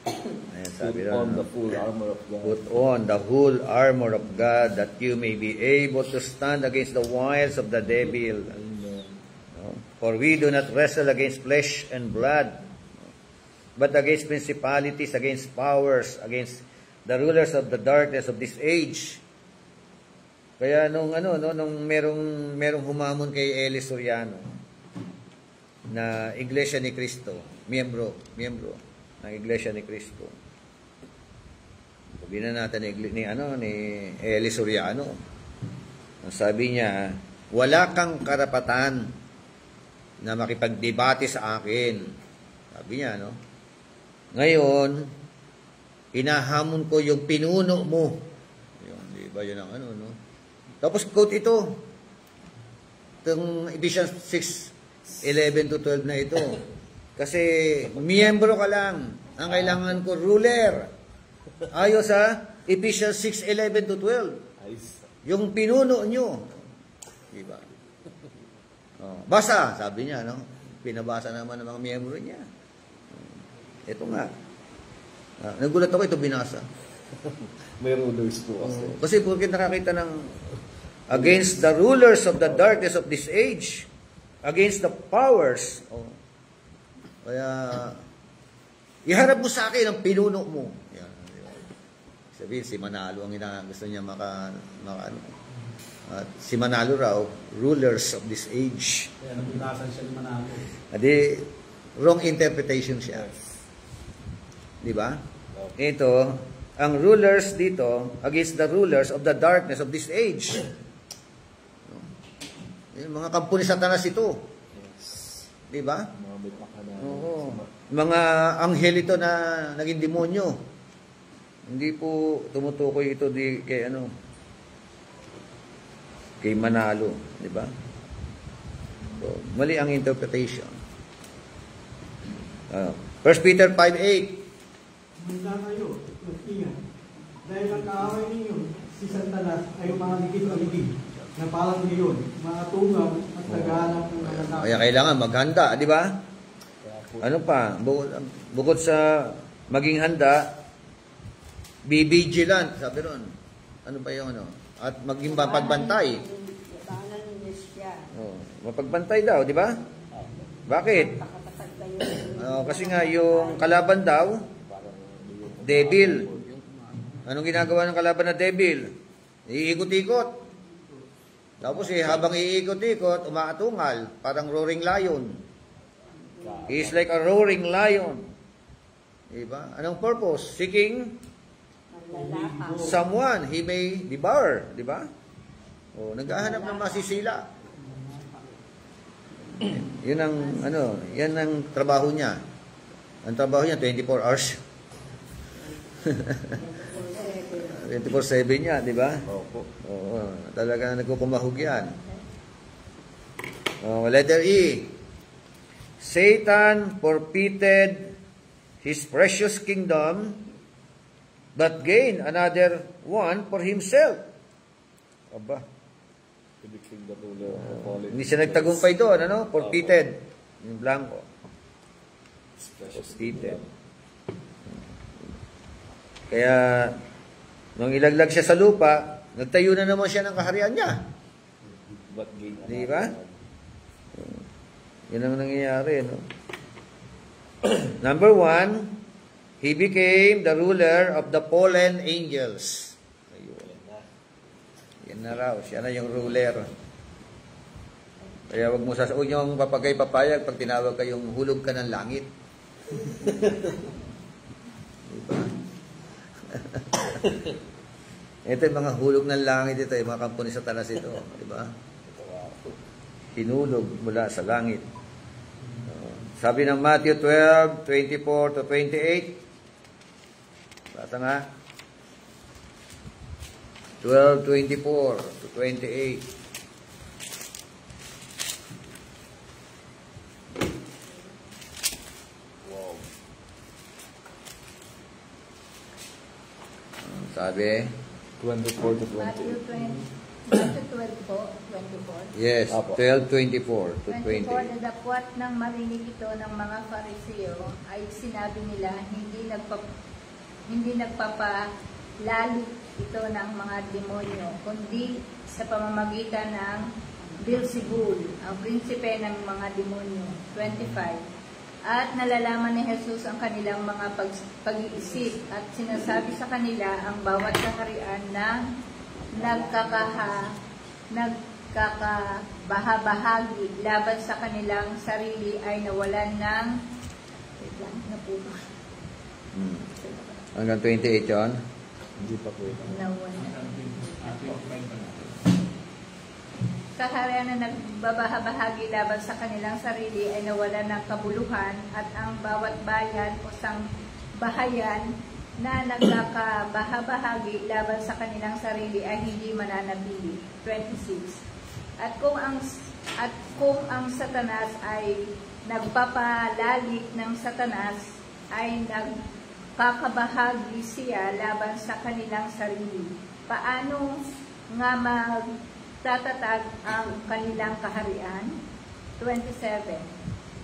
[SPEAKER 1] ayan, sabi
[SPEAKER 2] Put
[SPEAKER 1] ron,
[SPEAKER 2] on the full armor of God.
[SPEAKER 1] put on the whole armor of God that you may be able to stand against the wiles of the devil.
[SPEAKER 2] Amen.
[SPEAKER 1] No? For we do not wrestle against flesh and blood, but against principalities, against powers, against the rulers of the darkness of this age. Kaya nung merong humamon kay Eli Soriano na Iglesia ni Cristo, miyembro ng Iglesia ni Cristo. Sabihin na natin ni Eli Soriano. Ang sabi niya, wala kang karapatan na makipagdebate sa akin. Sabi niya, no? Ngayon, hinahamon ko yung pinuno mo. Yun, di ba yun ang no? Tapos quote ito. Itong Ephesians 6:11 to 12 na ito. Kasi miyembro ka lang. Ang kailangan ko, ruler. Ayos sa Ephesians 6:11 to 12. Yung pinuno nyo. Diba? Oh, basa, sabi niya, no? Pinabasa naman ng mga miyembro niya. Ito nga. Nagulat ako, ito binasa.
[SPEAKER 2] May rulers po kasi.
[SPEAKER 1] Kasi porque nakakita ng against the rulers of the darkness of this age, against the powers. Oh. Kaya, iharap mo sa akin ang pinuno mo. Yan. Sabihin, si Manalo ang gusto niya at si Manalo raw, rulers of this age.
[SPEAKER 4] Kaya nabukasan siya ni Manalo.
[SPEAKER 1] Adi, wrong interpretation siya. Di ba? Ito, ang rulers dito, against the rulers of the darkness of this age. Yung mga kampo ni Satanas ito. Di ba?
[SPEAKER 2] Mga may pakana.
[SPEAKER 1] Oo. Mga anghel ito na naging demonyo. Hindi po tumutukoy ito kay kay Manalo, di ba? So, mali ang interpretation. 1 Peter 5:8.
[SPEAKER 3] Handa kayo, magtingan. Dahil ang kaaway ninyo, si Satanas ay mga ligid-ligid na parang ngayon, mga tungaw at naghahanap ng mga tao.
[SPEAKER 1] Kaya kailangan maghanda, di ba? Ano pa? Bukod sa maging handa, be vigilant, sabi ron. Ano ba yung At maging pagbantay.
[SPEAKER 6] Labanan ninyo siya.
[SPEAKER 1] Oh, mapagbantay daw, di ba? Bakit?
[SPEAKER 6] Pakatatag kayo.
[SPEAKER 1] Kasi nga yung kalaban daw, devil. Anong ginagawa ng kalaban na devil? Iikot-ikot. Tapos habang iikot-ikot, umaatungal, parang roaring lion. He is like a roaring lion. Diba? Anong purpose? Seeking
[SPEAKER 6] Manlalapaw.
[SPEAKER 1] someone he may devour. Diba? O, naghahanap ng masisila. Yun ang, yan ang trabaho niya. Ang trabaho niya, 24 hours. 24/7 niya, di ba?
[SPEAKER 2] Opo.
[SPEAKER 1] Oo, talaga nagkukumahog yan. Letter E. Satan forfeited his precious kingdom but gained another one for himself. Aba,
[SPEAKER 2] Predicting the ruler of all
[SPEAKER 1] hindi siya nagtagumpay doon, ano? Forfeited. Yung blanco. Forfeited. Kaya, nung ilaglag siya sa lupa, nagtayo na naman siya ng kaharian niya.
[SPEAKER 2] But gain
[SPEAKER 1] Di ba? Yun ang nangyayari, no? Number 1, he became the ruler of the fallen angels. Ayun. Yan na raw. Siya na yung ruler. Kaya wag mo huwag niyong papagay-papayag pag tinawag kayong hulog ka ng langit. Diba? Ito yung mga hulog ng langit ito, yung mga kampo ni Satanas ito. Diba? Hinulog mula sa langit. Sabi ng Matthew 12:24 to 28. Basta nga. 12:24 to 28.
[SPEAKER 2] Wow.
[SPEAKER 1] Sabi?
[SPEAKER 2] 24 to
[SPEAKER 7] Matthew
[SPEAKER 2] 28.
[SPEAKER 7] 12 po, 24.
[SPEAKER 1] Yes,
[SPEAKER 2] Apo.
[SPEAKER 1] 12:24 to
[SPEAKER 7] 24,
[SPEAKER 1] 28.
[SPEAKER 7] nadapwat ng marinig ito ng mga Fariseo ay sinabi nila hindi nagpapalalik ito ng mga demonyo, kundi sa pamamagitan ng Beelzebul, ang prinsipe ng mga demonyo. 25. At nalalaman ni Jesus ang kanilang mga pag-iisip at sinasabi sa kanila ang bawat kaharian ng nagkakabahabahagi laban sa kanilang sarili ay nawalan ng
[SPEAKER 1] Hanggang 28 yun.
[SPEAKER 2] Hindi pa po ito.
[SPEAKER 7] kaharian na nagbabahabahagi laban sa kanilang sarili ay nawalan ng kabuluhan at ang bawat bayan o bahayan na nagkakabahabahagi laban sa kanilang sarili ay hindi mananatili. 26. At kung ang Satanas ay nagpapalalik ng Satanas ay nagkakabahagi siya laban sa kanilang sarili. Paano nga magtatatag ang kanilang kaharian? 27.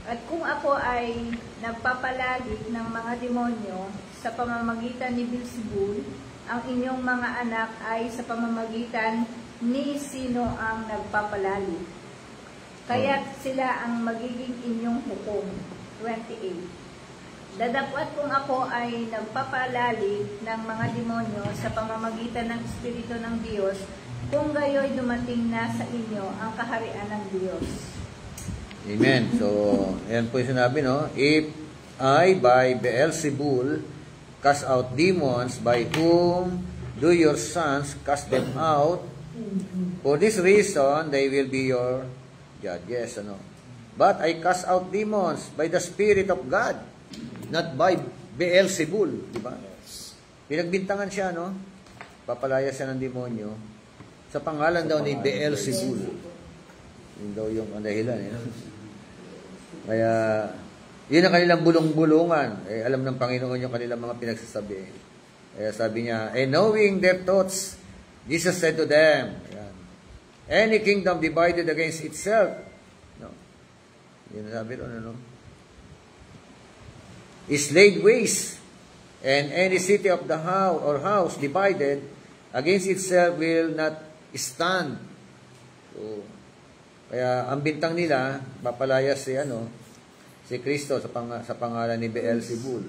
[SPEAKER 7] At kung ako ay nagpapalalik ng mga demonyo sa pamamagitan ni Beelzebul, ang inyong mga anak ay sa pamamagitan ni sino ang nagpapalalik. Kaya't sila ang magiging inyong hukom. 28. Dadapwat kung ako ay nagpapalalik ng mga demonyo sa pamamagitan ng Espiritu ng Diyos, kung gayo'y dumating na sa inyo ang kaharian ng Diyos.
[SPEAKER 1] Amen. So, yan po yung sinabi, no? If I, by Beelzebul, cast out demons, by whom do your sons cast them out? For this reason, they will be your judges. Ano? But I cast out demons by the Spirit of God, not by Beelzebul. Diba? Pinagbintangan siya, no? Papalaya siya ng demonyo sa pangalan daw ni Beelzebul. Yun daw yung dahilan. Kaya, yun ang kanilang bulong-bulungan. Alam ng Panginoon yung kanilang mga pinagsasabi. Kaya sabi niya, and knowing their thoughts, Jesus said to them, any kingdom divided against itself, no? Yun sabi doon, ano? Is laid waste, and any city of the house divided against itself will not stand. So, kaya ang bintang nila, papalaya si Kristo sa pangalan ni Beelzebul.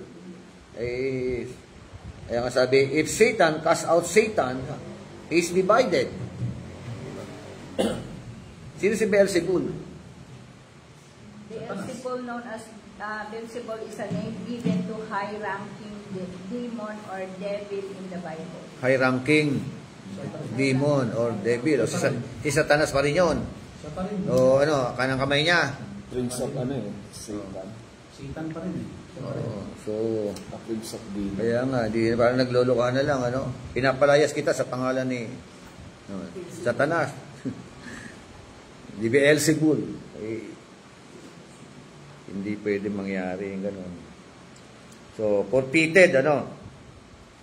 [SPEAKER 1] Kaya nga sabi, if Satan cast out Satan, he is divided. Sino si Beelzebul?
[SPEAKER 7] Beelzebul, known as Beelzebul, is a name given to high-ranking demon or devil in the Bible.
[SPEAKER 1] High-ranking demon or devil. O, si Satanas pa rin yun.
[SPEAKER 4] Siya pa rin.
[SPEAKER 1] O kanang kamay niya.
[SPEAKER 2] Prince of Satan.
[SPEAKER 4] Satan pa rin.
[SPEAKER 1] So,
[SPEAKER 2] Kapilsak din.
[SPEAKER 1] kaya nga, di, parang nagloloka na lang, ano? Pinapalayas kita sa pangalan ni Satanas. Di Beelzebul. Eh, hindi pwede mangyari yung ganun. So, forfeited, ano?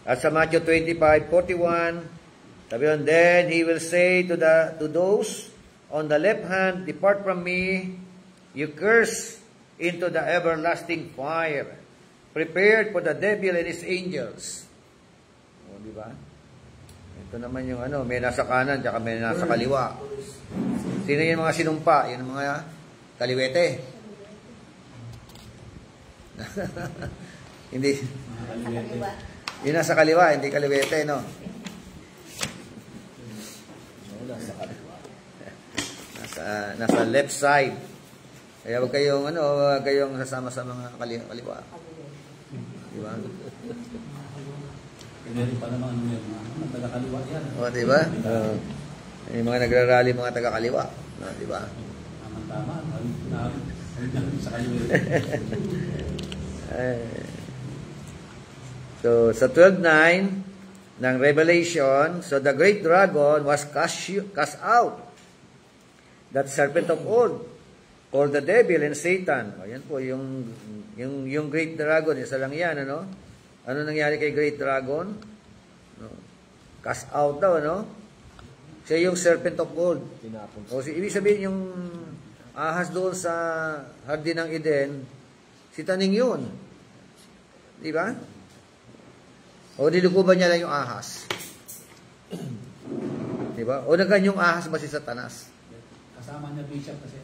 [SPEAKER 1] At sa Matthew 25:41, sabi yun, then he will say to those on the left hand, depart from me, you curse, into the everlasting fire, prepared for the devil and his angels. O, di ba? Ito naman yung ano, may nasa kanan, tsaka may nasa kaliwa. Sino yung mga sinumpa? Yung mga kaliwete. Hindi. Yung nasa kaliwa, hindi kaliwete, no? Nasa left side. Kaya wag kayong wag kayong sasama sa mga kaliwa. Di ba?
[SPEAKER 4] Meron pa naman mga taga-kaliwa yan.
[SPEAKER 1] O, di ba? Yung mga nagrarally mga taga-kaliwa. No, di ba?
[SPEAKER 4] Tama. Sa kaliwa.
[SPEAKER 1] So, sa 12:9 ng Revelation, so the great dragon was cast out. That serpent of old, called the devil and Satan. Ayan po, yung great dragon, isa lang yan, ano? Ano nangyari kay great dragon? No. Cast out daw, ano? Siya yung serpent of gold. O, ibig sabihin yung ahas doon sa Hardin ng Eden, si Taning yun. Di ba? O, nilukuban niya lang yung ahas. Di ba? O, naganyong ahas ba si Satanas?
[SPEAKER 4] Kasama niya bishop kasi.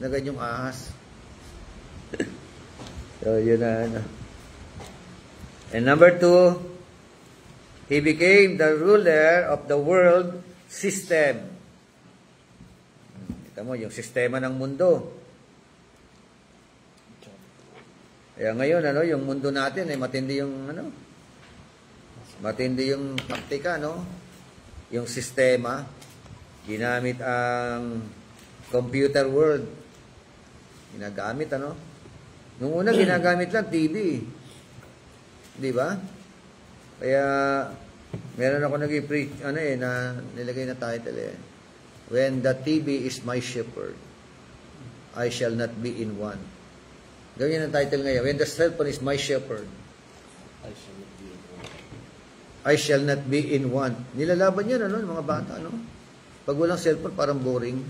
[SPEAKER 1] Naganyong ahas. So, yun na, ano. And number 2, he became the ruler of the world system. Kita mo, yung sistema ng mundo. Kaya ngayon, ano, yung mundo natin, matindi yung, matindi yung taktika, no? Yung sistema, ginamit ang computer world. Ginagamit, ano? Nung una, ginagamit lang TV. Di ba? Kaya, meron ako nag-preach, na nilagay na title, When the TV is my shepherd, I shall not be in want. Gawin ang title ngayon. When the cellphone is my shepherd, I shall not be in want. Nilalaban yan, mga bata, Pag walang cellphone, parang boring.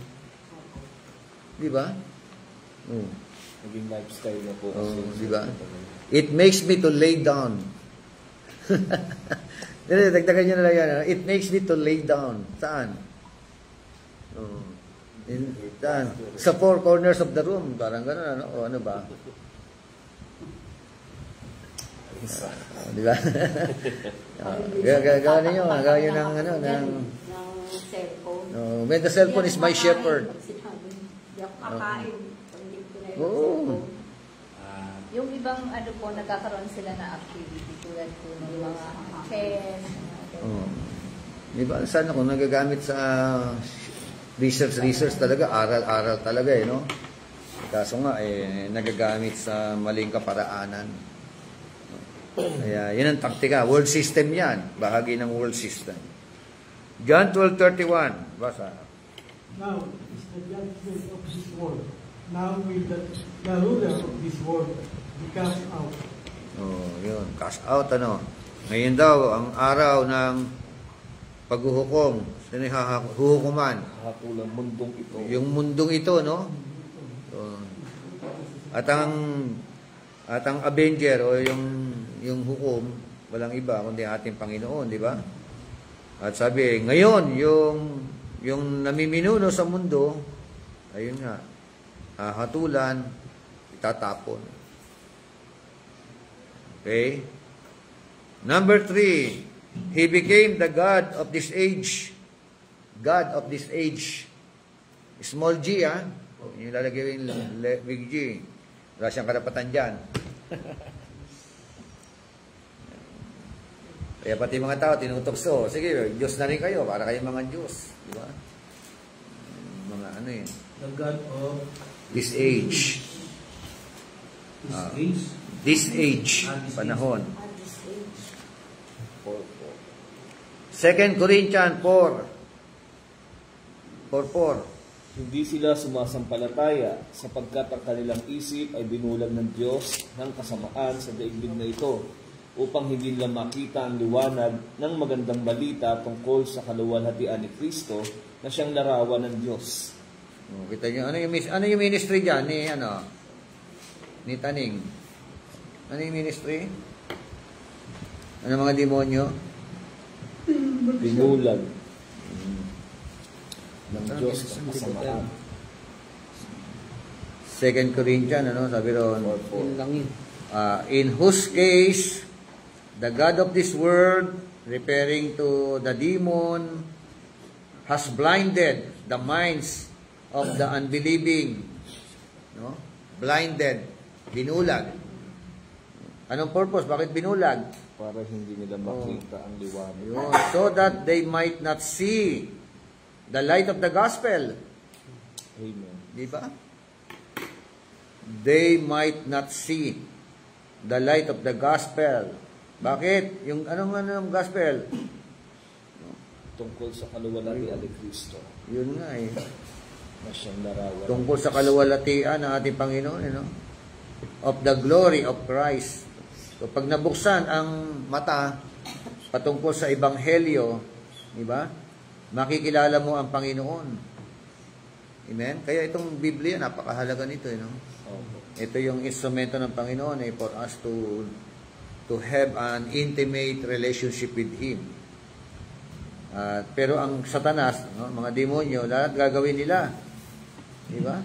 [SPEAKER 1] Di ba?
[SPEAKER 2] Naging lifestyle na po.
[SPEAKER 1] Di ba? It makes me to lay down. Dagdagan nyo na lang yan. It makes me to lay down. Saan? Saan? Sa four corners of the room. Parang gano'n, O ano ba? Di ba? Gawin ninyo. Gawin nyo ng
[SPEAKER 6] cellphone.
[SPEAKER 1] When the cellphone is my shepherd.
[SPEAKER 6] Hindi ako kakain. Hindi ko na yung
[SPEAKER 1] Oo.
[SPEAKER 6] cellphone.
[SPEAKER 7] Yung ibang po, nagkakaroon sila na activity tulad po ng mga chess.
[SPEAKER 1] Di ba? Sana kung nagagamit sa research talaga, aral talaga, no? Kaso nga, nagagamit sa maling kaparaanan. Kaya, yun ang taktika. World system yan. Bahagi ng world system. John 12:31. Basa.
[SPEAKER 3] Now is the judgment of this world. Now will the ruler of this world be cast out.
[SPEAKER 1] Yun. Cast out, Ngayon daw, ang araw ng paghuhukom. Sino yung huhukuman?
[SPEAKER 2] Hatulang mundong ito.
[SPEAKER 1] Yung mundong ito, no? At ang avenger o yung hukom, walang iba kundi ating Panginoon, di ba? At sabi, ngayon, yung namiminuno sa mundo, ayun nga, hatulan, itatapon. Okay? Number 3, he became the God of this age. God of this age. Small g, yung lalagay yung big G. Wala siyang karapatan dyan. Kaya pati mga tao tinutokso. Sige, Diyos na rin kayo para kayo mga Diyos. Di ba? Mga
[SPEAKER 4] The God of
[SPEAKER 1] this age.
[SPEAKER 4] This age.
[SPEAKER 1] This age, panahon.
[SPEAKER 6] At this age.
[SPEAKER 1] 2 Corinthians 4:4.
[SPEAKER 2] Hindi sila sumasampalataya sapagkat ang kanilang isip ay binulag ng Diyos ng kasamaan sa daigdig na ito upang hindi nila makita ang liwanag ng magandang balita tungkol sa kaluwalhatian ni Kristo na siyang larawan ng Diyos.
[SPEAKER 1] Kita nyo, ano yung ministry dyan ni Taning? Ano yung ministry? Ano mga demonyo?
[SPEAKER 2] Binulag ng Diyos ng kasamaan.
[SPEAKER 1] 2 Corinthians, sabi ron,
[SPEAKER 5] Yun lang yun.
[SPEAKER 1] in whose case, the God of this world, referring to the demon, has blinded the minds of the unbelieving. Blinded, binulag. Anong purpose? Bakit binulag?
[SPEAKER 2] Para hindi nila makita ang liwanag.
[SPEAKER 1] Yun. So that they might not see the light of the gospel.
[SPEAKER 2] Amen.
[SPEAKER 1] Di ba? They might not see the light of the gospel. Bakit? Yung anong gospel?
[SPEAKER 2] Tungkol sa kaluwalhatian ni Kristo
[SPEAKER 1] Yun nga eh.
[SPEAKER 2] na siyang larawan.
[SPEAKER 1] Tungkol sa kaluwalhatian ng ating Panginoon, of the glory of Christ. So pag nabuksan ang mata patungkol sa ebanghelyo, di ba? Makikilala mo ang Panginoon. Amen? Kaya itong Biblia, napakahalaga nito. Ito yung instrumento ng Panginoon for us to have an intimate relationship with Him. Pero ang Satanas, mga demonyo, lahat gagawin nila. Di ba?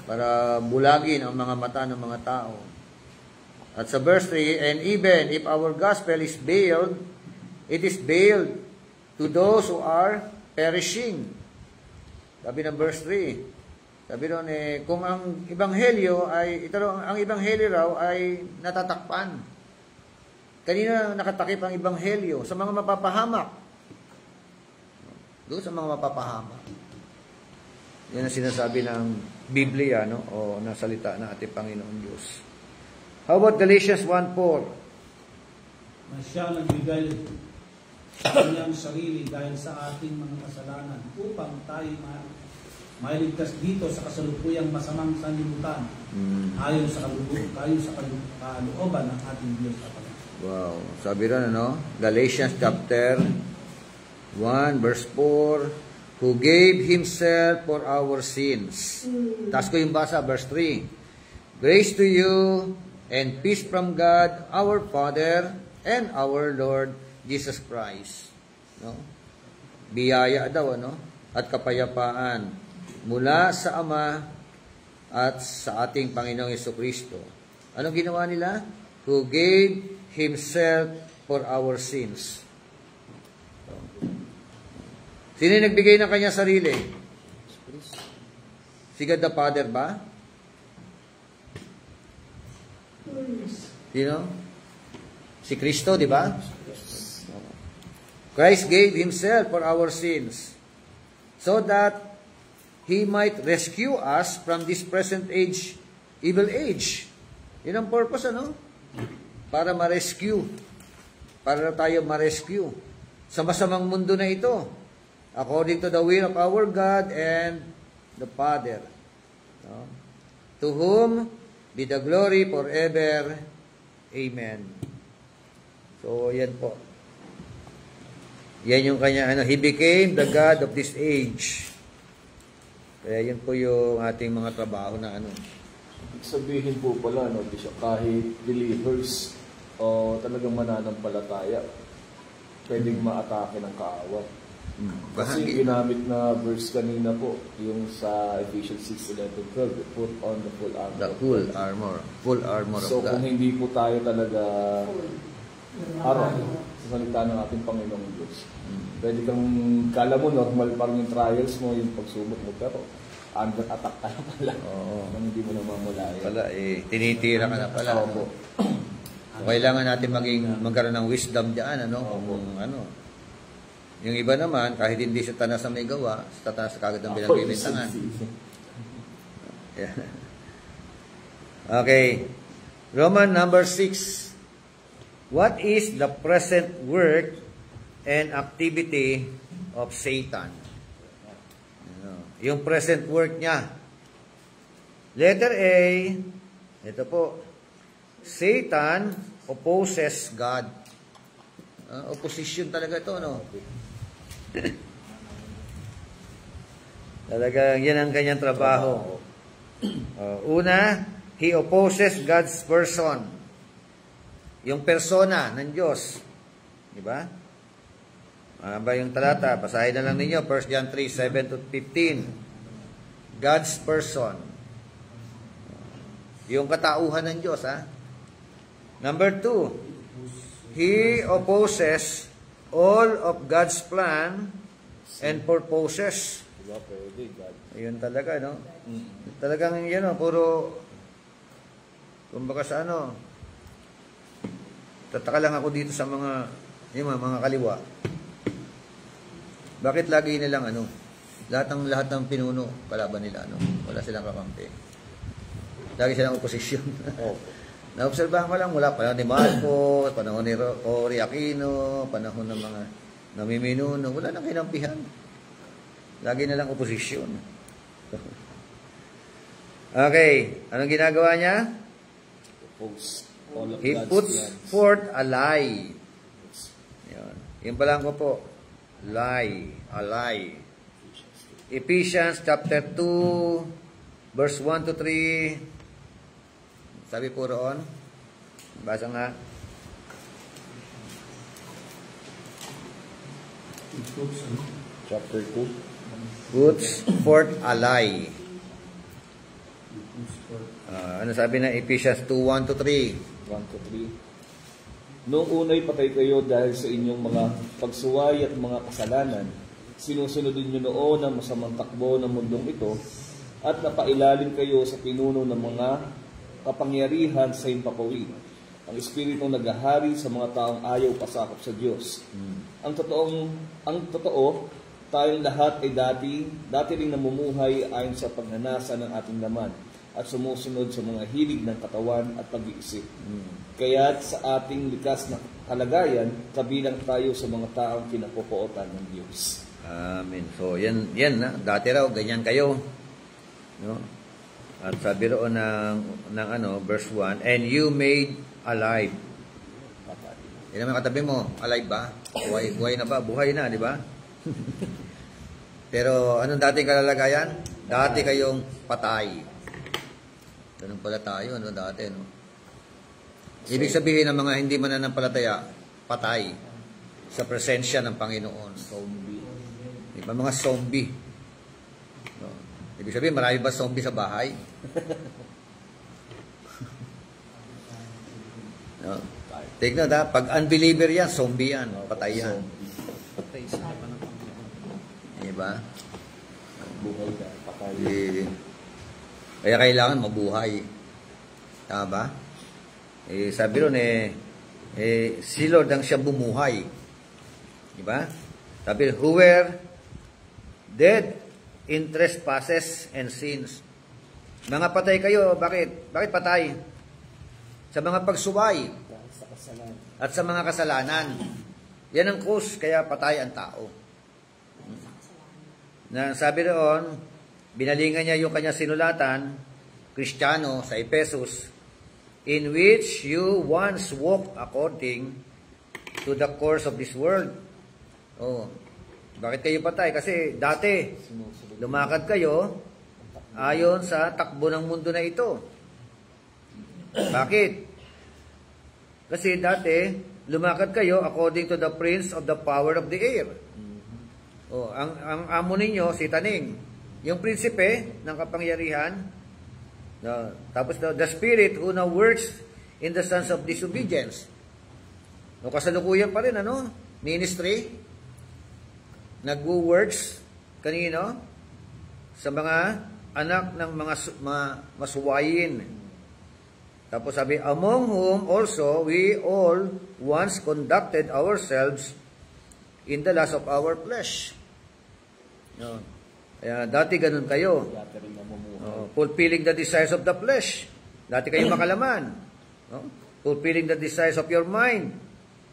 [SPEAKER 1] Para bulagin ang mga mata ng mga tao. At sa verse 3, and even if our gospel is veiled, it is veiled to those who are perishing. Sabi ng verse 3. Sabi doon kung ang ebanghelyo ang ebanghelyo raw ay natatakpan. Kanina nakatakip ang ebanghelyo sa mga mapapahamak. Doon sa mga mapapahamak. Yan ang sinasabi ng Biblia, o ng salita ng ating Panginoon Diyos. How about Galatians 1:4?
[SPEAKER 4] Na siya nagbigay kanyang sarili dahil sa ating mga kasalanan upang tayo mailigtas dito sa kasalukuyang masamang sanlibutan ayon sa kalooban ng ating Diyos.
[SPEAKER 1] Wow. Sabi rin, Galatians chapter 1 verse 4, who gave Himself for our sins. Taas ko yung basa, verse 3. Grace to you and peace from God, our Father, and our Lord Jesus Christ. Biyaya daw, at kapayapaan mula sa Ama at sa ating Panginoong Jesucristo. Anong ginawa nila? Who gave Himself for our sins. Sino yung nagbigay ng kanyang sarili? Si God the Father ba? Sino? Si Kristo, di ba? Christ gave Himself for our sins so that He might rescue us from this present age, evil age. Yun ang purpose, Para ma-rescue. Para tayo ma-rescue sa masamang mundo na ito. According to the will of our God and the Father. To whom be the glory forever. Amen. So, yan po. Yan yung kanya, He became the God of this age. Kaya yan po yung ating mga trabaho na
[SPEAKER 2] Sabihin po pala, Bishop, kahit believers o talagang mananampalataya, pwedeng maatake ng kaaway. Kasi ginamit na verse kanina po, yung sa Ephesians 6:11-12, put on the full armor.
[SPEAKER 1] The full armor. Full armor
[SPEAKER 2] So
[SPEAKER 1] of God.
[SPEAKER 2] kung hindi po tayo talaga araw sa salita ng ating Panginoong Diyos, pwede kang, kala mo normal pa rin yung trials mo, yung pagsubok mo, pero under attack ka na pala. Nang hindi mo namamulayan.
[SPEAKER 1] Pala, tinitira ka na pala. So, kailangan natin magkaroon ng wisdom dyan, Yung iba naman, kahit hindi sa tanas na may gawa, sa tanas kagad ang pinagbibintangan. Okay. Roman number 6. What is the present work and activity of Satan? Yung present work niya. Letter A, ito po, Satan opposes God. Opposition talaga ito, no? Talagang yan ang kanyang trabaho. Una, he opposes God's person. Yung persona ng Diyos. Di ba? Ano ba yung talata? Basahin na lang ninyo. 1 John 3:7-15. God's person. Yung katauhan ng Diyos, ha? Number 2, he opposes all of God's plan and purposes. Ayun talaga, no? Talagang yan, no? Puro, kumbaga sa ano, tataka lang ako dito sa yung mga kaliwa. Bakit lagi nilang ano, lahat ng pinuno, kalaban nila, ano? Wala silang kakampi. Lagi silang oposisyon. Naobserbahan ko lang mula panahon ni Marcos, panahon ni Cory Aquino, panahon ng mga namiminuno, wala nang kinampihan. Lagi na lang oposisyon. Okay, anong ginagawa niya? He puts forth a lie. Yan pa lang ko po. Lie. A lie. Ephesians chapter 2, verse 1-3. Sabi po roon. Basa nga.
[SPEAKER 2] Chapter 2.
[SPEAKER 1] Puts forth a lie. Ano sabi na Ephesians 2, 1-3?
[SPEAKER 2] 1-3. Noong una'y patay kayo dahil sa inyong mga pagsuway at mga kasalanan, sinusunod ninyo noon ang masamang takbo ng mundong ito, at napailalim kayo sa pinuno ng mga kapangyarihan sa himpapawid, ang espiritong naghahari sa mga taong ayaw pasakop sa Diyos. Ang totoo, tayong lahat ay dati ring namumuhay ayon sa pagnanasa ng ating laman at sumusunod sa mga hilig ng katawan at pag-iisip. Kaya't sa ating likas na kalagayan, kabilang tayo sa mga taong kinapopootan ng Diyos.
[SPEAKER 1] Amen. So, yan na. Dati raw, ganyan kayo. No? At sabi roon ng verse 1, and you made alive. Yan naman katabi mo, alive ba? Buhay na ba? Buhay na, di ba? Pero anong dating kalalagayan? Dati kayong patay. Ganun pala tayo, dati, no? Ibig sabihin ng mga hindi mananampalataya, patay sa presensya ng Panginoon.
[SPEAKER 2] Zombie.
[SPEAKER 1] Diba? Mga zombie. No? Ibig sabihin, marami ba zombie sa bahay? No? Take note, ha? Pag unbeliever yan, zombie yan. Patay yan. Diba?
[SPEAKER 2] Buhay ka, patay.
[SPEAKER 1] Kaya kailangan mabuhay. Tama ba? Sabi ron, si Lord ang siya bumuhay. Diba? Sabi, who were dead in trespasses and sins. Mga patay kayo, bakit? Bakit patay? Sa mga pagsuway at sa mga kasalanan. Yan ang cause, kaya patay ang tao. Na sabi doon, binalingan niya yung kanya sinulatan, Kristiyano sa Ephesus, in which you once walked according to the course of this world. Oh, bakit kayo patay? Kasi dati, lumakad kayo ayon sa takbo ng mundo na ito. Bakit? Kasi dati, lumakad kayo according to the prince of the power of the air. Oh, ang amo ninyo, si Taning, yung prinsipe ng kapangyarihan, no, tapos the spirit who now works in the sons of disobedience. No, kasalukuyan pa rin, ministry, nagwo-works, kanino? Sa mga anak ng mga masuwayin. Tapos sabi, among whom also we all once conducted ourselves in the lust of our flesh. No. Kaya dati ganun kayo. Fulfilling the desires of the flesh. Dati kayo makalaman. no? Fulfilling the desires of your mind.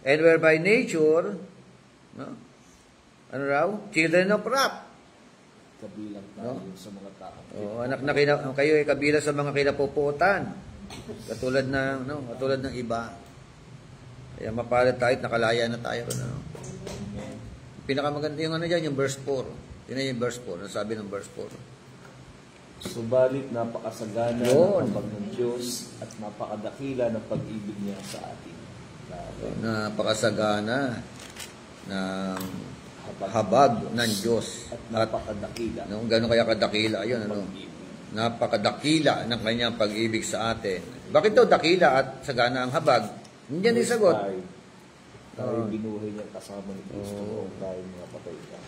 [SPEAKER 1] And were by nature, no? Ano raw? Children of wrath.
[SPEAKER 2] Kabilang tayo sa mga tao.
[SPEAKER 1] Anak na kayo ay kabilang sa mga kinapupuotan. Katulad ng iba. Kaya mapalad tayo at nakalaya na tayo. No? Pinakamaganda yung yung verse 4. Yun yung verse 4. Nasabi ng verse 4.
[SPEAKER 2] Subalit napakasagana ng habag ng Diyos at napakadakila ng pag-ibig niya sa atin.
[SPEAKER 1] Napakasagana ng habag ng Diyos
[SPEAKER 2] at napakadakila.
[SPEAKER 1] Gano'n kaya kadakila? Ayun, napakadakila ng kanyang pag-ibig sa atin. Bakit daw dakila at sagana ang habag? Hindi yan isagot.
[SPEAKER 2] Tayo binuhay niya kasama ni Kristo noong tayo mga patay ka.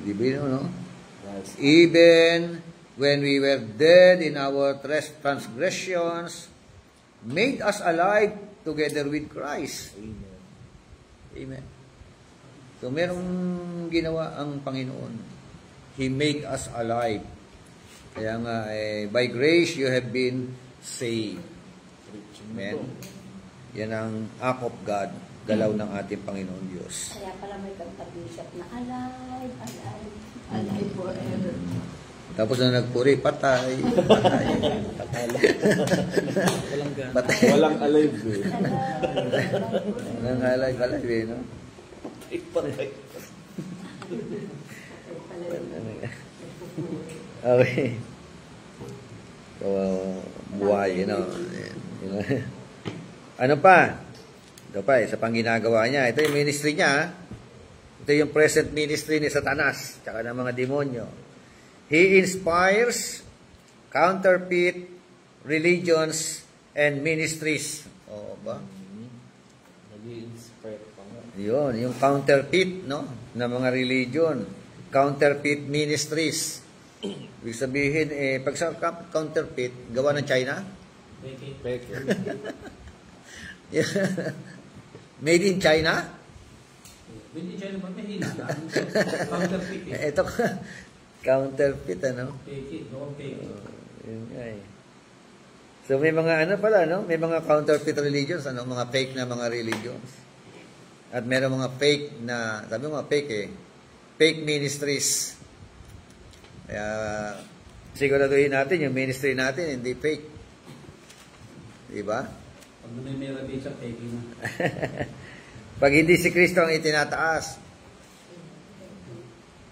[SPEAKER 1] Di ba no? Even when we were dead in our transgressions, made us alive together with Christ.
[SPEAKER 2] Amen.
[SPEAKER 1] Amen. So, merong ginawa ang Panginoon. He made us alive. Kaya nga, by grace you have been saved. Amen. Yan ang act of God, galaw ng ating Panginoon Diyos.
[SPEAKER 6] Kaya pala may kanta bishop na alive, alive, alive forever.
[SPEAKER 1] Tapos na nagpuri, patay. Patay.
[SPEAKER 2] Walang alive eh.
[SPEAKER 1] Walang alive eh, no?
[SPEAKER 2] Patay.
[SPEAKER 1] Okay. So, buhay, Ano pa? Ito pa, isa pang ginagawa niya. Ito yung ministry niya. Ito yung present ministry ni Satanas, tsaka ng mga demonyo. He inspires counterfeit religions and ministries. Oo ba?
[SPEAKER 2] Nag-i-inspire pa nga.
[SPEAKER 1] Yun, yung counterfeit, no? Na mga religion. Counterfeit ministries. Ibig sabihin, pag sa counterfeit, gawa ng China?
[SPEAKER 2] Peke.
[SPEAKER 1] Made in China?
[SPEAKER 4] Made in China ba? May hina. Counterfeit.
[SPEAKER 1] Ito, counterfeit, ano?
[SPEAKER 4] Peke. Doon peke.
[SPEAKER 1] Yun nga eh. So may mga pala, no? May mga counterfeit religions, mga fake na mga religions. At meron mga fake na, sabi mga fake fake ministries. Kaya siguraduhin natin yung ministry natin hindi fake. Diba?
[SPEAKER 4] Pag may repeat sa peke na.
[SPEAKER 1] Pag hindi si Kristo ang itinataas,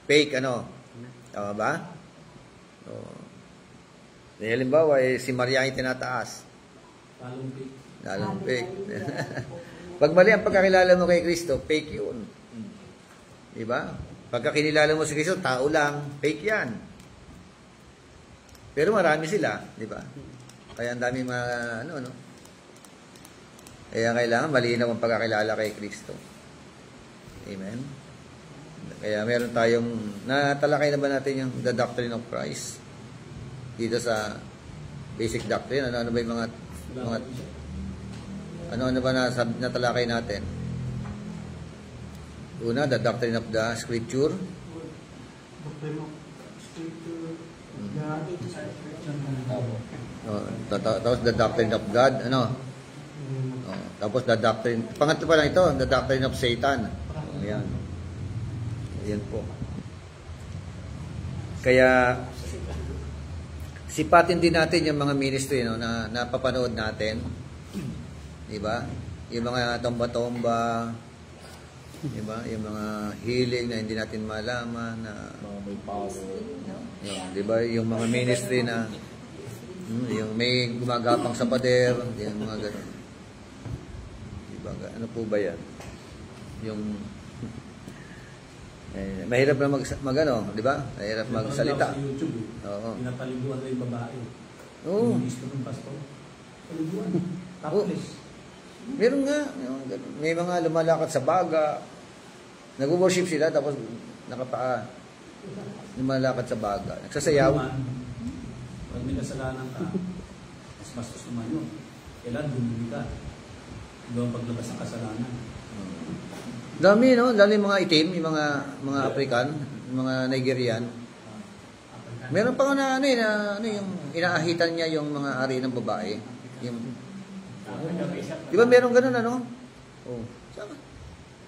[SPEAKER 1] fake tama ba? Halimbawa, si Maria ang itinataas. Lalong fake. Pag mali ang pagkakilala mo kay Kristo, fake yun. Diba? Pagka kinilala mo si Kristo, tao lang, fake yan. Pero marami sila, diba? Kaya ang dami Kaya kailangan malinaw ang pagkakilala kay Kristo. Amen? Kaya meron tayong, natalakay na ba natin yung the doctrine of Christ? Dito sa basic doctrine, ano ba yung mga ano ba natalakay natin? Una, the doctrine of the Scripture.
[SPEAKER 3] Doctrine of Scripture.
[SPEAKER 1] Tapos the doctrine of God, tapos the doctrine, pangatlo pa lang ito, the doctrine of Satan. Ayan. Ayan po. Kaya sipatin din natin yung mga ministry na napapanood natin. Diba? Yung mga tomba-tomba, diba? Yung mga healing na hindi natin malaman na
[SPEAKER 2] Mga may power.
[SPEAKER 1] yun, diba? Yung mga ministry na yung may gumagapang sa pader, yung mga gano'n. Diba? Ano po ba yan? Yung mahirap na mag di ba? Mahirap magsalita.
[SPEAKER 4] Sa YouTube,
[SPEAKER 1] Oo.
[SPEAKER 4] pinapaliguan na yung babae.
[SPEAKER 1] Oo.
[SPEAKER 4] Ministro ng pastor. Paliguan. Topless.
[SPEAKER 1] Meron nga, may mga lumalakad sa baga, nag-worship sila, tapos nakapaa, lumalakad sa baga, nagsasayaw.
[SPEAKER 4] Pag may kasalanan ka, mas bastos naman yun. Kailan bumili ka? Doon paglabas ng kasalanan.
[SPEAKER 1] Dami, no? Dami mga itim, yung mga African, yung mga Nigerian. Meron pa nga yung inaahitan niya yung mga ari ng babae. Yung Di ba meron ganun, ano? Oh. Saan?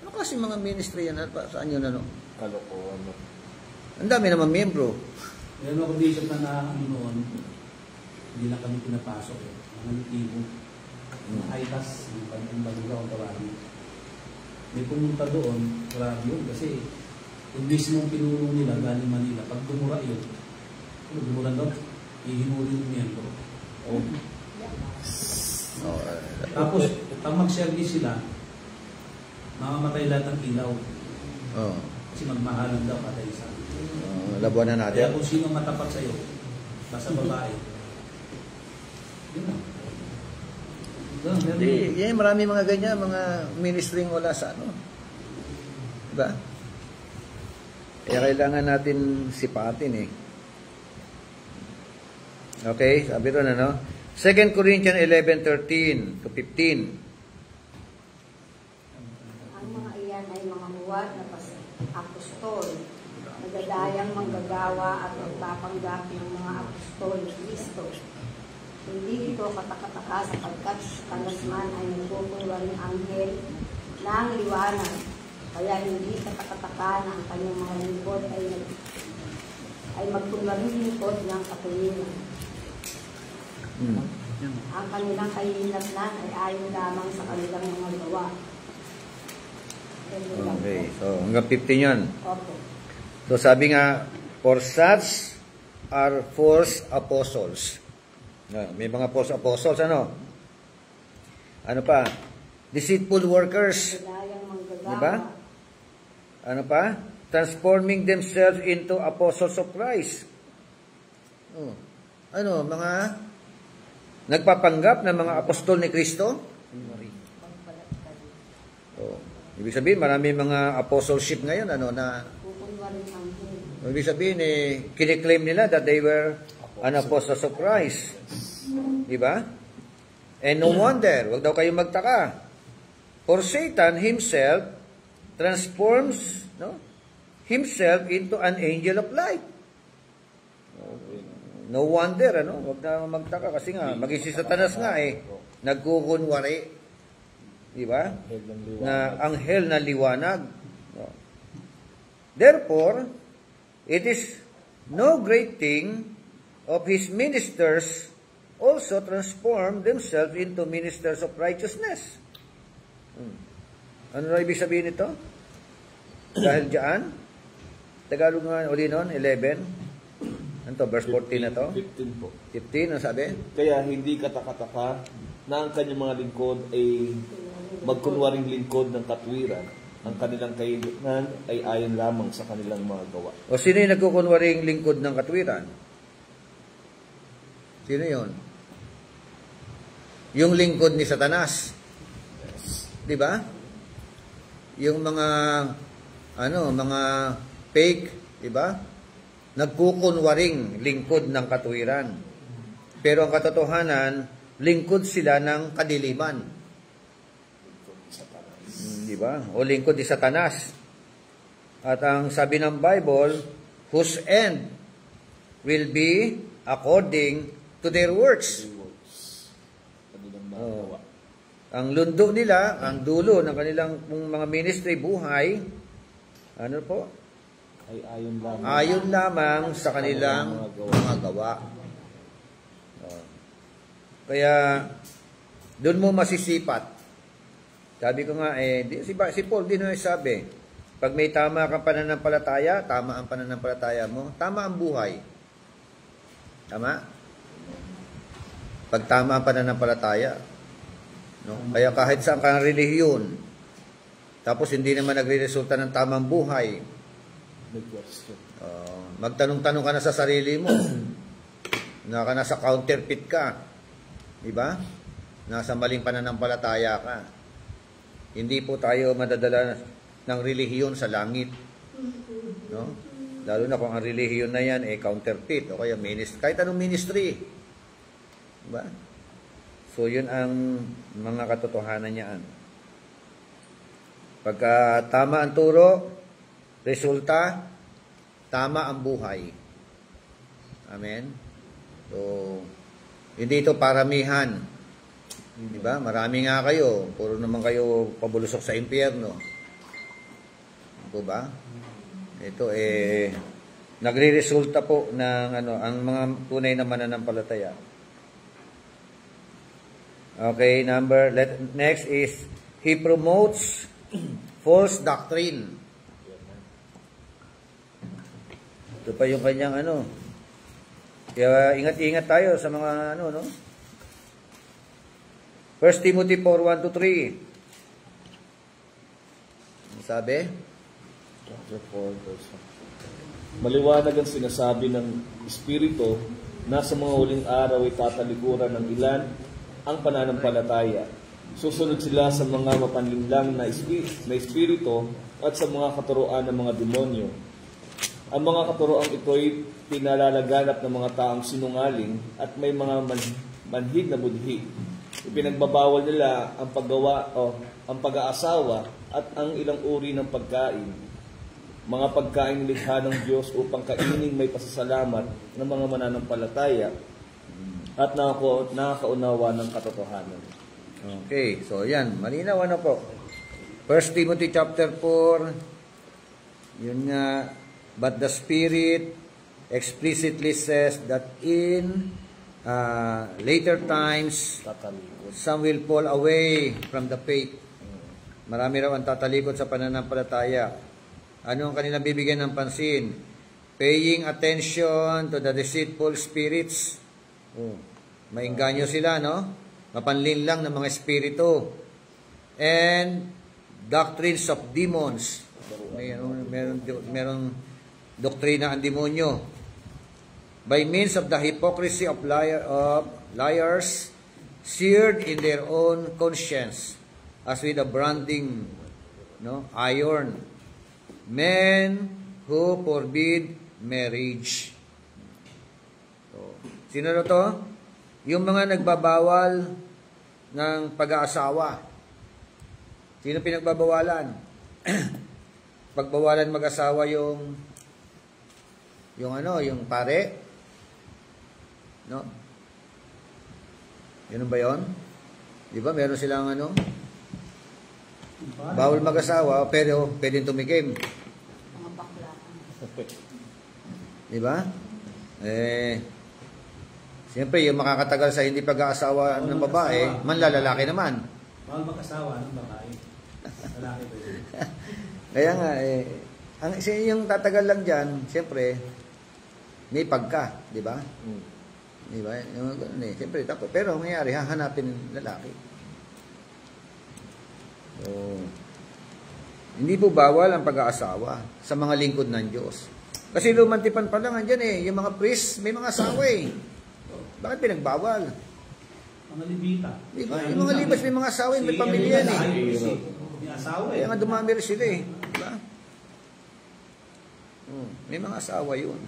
[SPEAKER 1] Ano kasi mga ministry yan? Saan yun, ano?
[SPEAKER 2] Kalokohan.
[SPEAKER 1] Ang dami naman miyembro.
[SPEAKER 4] Meron ako bishop na noon, hindi na kami pinapasok eh. Mga nitibo. Mga high-task, yung pagbaluga o tawagin. May pumunta doon, grabe yun. Kasi yung mismong pinuno nila galing Manila, pag dumura yun, dumura daw, ihimuli yung miyembro.
[SPEAKER 1] Oh.
[SPEAKER 4] Tapos, pag mag-service sila, mamamatay lahat ng ilaw.
[SPEAKER 1] Oh.
[SPEAKER 4] Kasi magmahalan daw patay isa.
[SPEAKER 1] Labuan na
[SPEAKER 4] Kaya
[SPEAKER 1] natin.
[SPEAKER 4] kung sino matapat sa'yo, basta babae. Yun lang.
[SPEAKER 1] Hindi, yan, marami mga ganyan, mga ministry wala sa ano. Diba? Kaya kailangan natin sipatin eh. Okay, sabi ron ano? 2 Corinthians 11:13 to 15.
[SPEAKER 6] Ang mga iyan ay mga huwad na apostol, nagdadayang manggagawa at magpapanggap ng mga apostol ni Kristo. Hindi ito katakataka sapagkat kanasman ay nagkukulwaring anghel ng liwanag. Kaya hindi katakataka na ang kanyang mga lingkod ay magkulwaring lingkod ng katuwiran. Ang kanilang kahihinatnan ay ayon lamang sa kanilang mga gawa.
[SPEAKER 1] Okay, so hanggang 15 yan.
[SPEAKER 6] Opo.
[SPEAKER 1] So sabi nga, for such are false apostles. May mga false apostles, ano? Ano pa? Deceitful workers.
[SPEAKER 6] Nagdadayang manggagawa.
[SPEAKER 1] Diba? Ano pa? Transforming themselves into apostles of Christ. Oh. Ano, mga nagpapanggap ng mga apostol ni Kristo? Oh. Ibig sabihin, marami mga apostleship ngayon, ano, na
[SPEAKER 6] Kukulwaring anghel.
[SPEAKER 1] ibig sabihin, kiniklaim nila that they were an apostles of Christ. Diba? And no wonder, wag daw kayong magtaka. For Satan himself transforms himself into an angel of light. No wonder, ano? Wag na magtaka kasi nga, maging si Satanas nga nagkukunwari. Diba? Na anghel na liwanag. Therefore, it is no great thing of his ministers also transform themselves into ministers of righteousness. Ano na ibig sabihin ito? Dahil dyan, Tagalog nga uli nun, 11. Ano to, verse 14 na to?
[SPEAKER 2] 15 po.
[SPEAKER 1] 15, ano sabi?
[SPEAKER 2] Kaya hindi katakataka na ang kanyang mga lingkod ay magkunwaring lingkod ng katwiran. Ang kanilang kahilingan ay ayon lamang sa kanilang mga gawa.
[SPEAKER 1] O sino yung nagkukunwaring lingkod ng katwiran? Sino yun? Yung lingkod ni Satanas. Di ba? Yung mga mga fake, di ba? Nagkukunwaring lingkod ng katwiran. Pero ang katotohanan, lingkod sila ng kadiliman. Di ba? O lingkod ni Satanas. At ang sabi ng Bible, whose end will be according to their works. Oh. Ang lundo nila, ang dulo ng kanilang mga ministry, buhay, ano po?
[SPEAKER 2] Ay ayon lamang.
[SPEAKER 1] Ayon lamang sa kanilang mga gawa. Oh. Kaya, doon mo masisipat. Sabi ko nga, si Paul din yung sabi, pag may tama kang pananampalataya, tama ang pananampalataya mo, tama ang buhay. Tama? Pag tama ang pananampalataya. No? Kaya kahit saan kang relihiyon, tapos hindi naman nagre-resulta ng tamang buhay, magtanong-tanong ka na sa sarili mo, na ka na sa counterfeit ka, diba? Nasa maling pananampalataya ka. Hindi po tayo madadala ng relihiyon sa langit. No? Lalo na kung ang relihiyon na yan counterfeit o kaya ministry, kahit anong ministry. Diba? So, yun ang mga katotohanan niyaan. Pagka tama ang turo, resulta, tama ang buhay. Amen? So, hindi ito paramihan. Di ba? Marami nga kayo. Puro naman kayo pabulusok sa impyerno. Di ba? Ito nagre-resulta po ng ang mga tunay na mananampalataya. Okay, next is he promotes false doctrine. Ito pa yung kanyang Kaya ingat-ingat tayo sa mga no? 1 Timothy 4:1-3. Ano sabi?
[SPEAKER 2] Chapter 4, verse 1. Maliwanag ang sinasabi ng Espiritu na sa mga huling araw ay tatalikuran ng ilan ang pananampalataya. Susunod sila sa mga mapanlinlang na espiritu at sa mga katuroan ng mga demonyo. Ang mga katuroang ito'y pinalalaganap ng mga taong sinungaling at may mga manhid na budhi. Ipinagbabawal nila ang ang pag-aasawa at ang ilang uri ng pagkain. Mga pagkain likha ng Diyos upang kainin may pasasalamat ng mga mananampalataya at nakakaunawa ng katotohanan.
[SPEAKER 1] Okay, so yan, malinaw po. 1 Timothy chapter 4, yun nga, but the Spirit explicitly says that in later times, some will fall away from the faith. Marami raw ang tatalikod sa pananampalataya. Ano ang kanilang bibigyan ng pansin? Paying attention to the deceitful spirits. Maingganyo sila, no? Mapanlinlang ng mga espiritu. And doctrines of demons. Meron doktrina ang demonyo. By means of the hypocrisy of liars, seared in their own conscience, as with a branding iron. Men who forbid marriage. So, sino na to? Yung mga nagbabawal ng pag-aasawa. Sino pinagbabawalan? Pagbawalan mag-asawa yung pare? No? Yun ba yun? Di ba meron silang bawal mag-asawa pero pwedeng tumikim.
[SPEAKER 6] Mga bakla.
[SPEAKER 1] Di ba? Siyempre yung makakatagal sa hindi pag-aasawa ng babae, manlalalaki naman.
[SPEAKER 4] Bawal mag-asawa ng babae. Lalaki ba yun?
[SPEAKER 1] Kaya nga yung tatagal lang dyan, siyempre may pagka, di ba? Di ba? Siyempre, pero ang nangyari, hahanapin ng lalaki. So, hindi po bawal ang pag-aasawa sa mga lingkod ng Diyos. Kasi lumantipan pa lang andyan yung mga priest, may mga asawa Bakit pinagbawal?
[SPEAKER 4] Mga libita.
[SPEAKER 1] Di ba? Yung mga libas, may mga asawa may pamilya
[SPEAKER 4] May asawa
[SPEAKER 1] Kaya nga dumami rin sila Di ba? May mga asawa yun.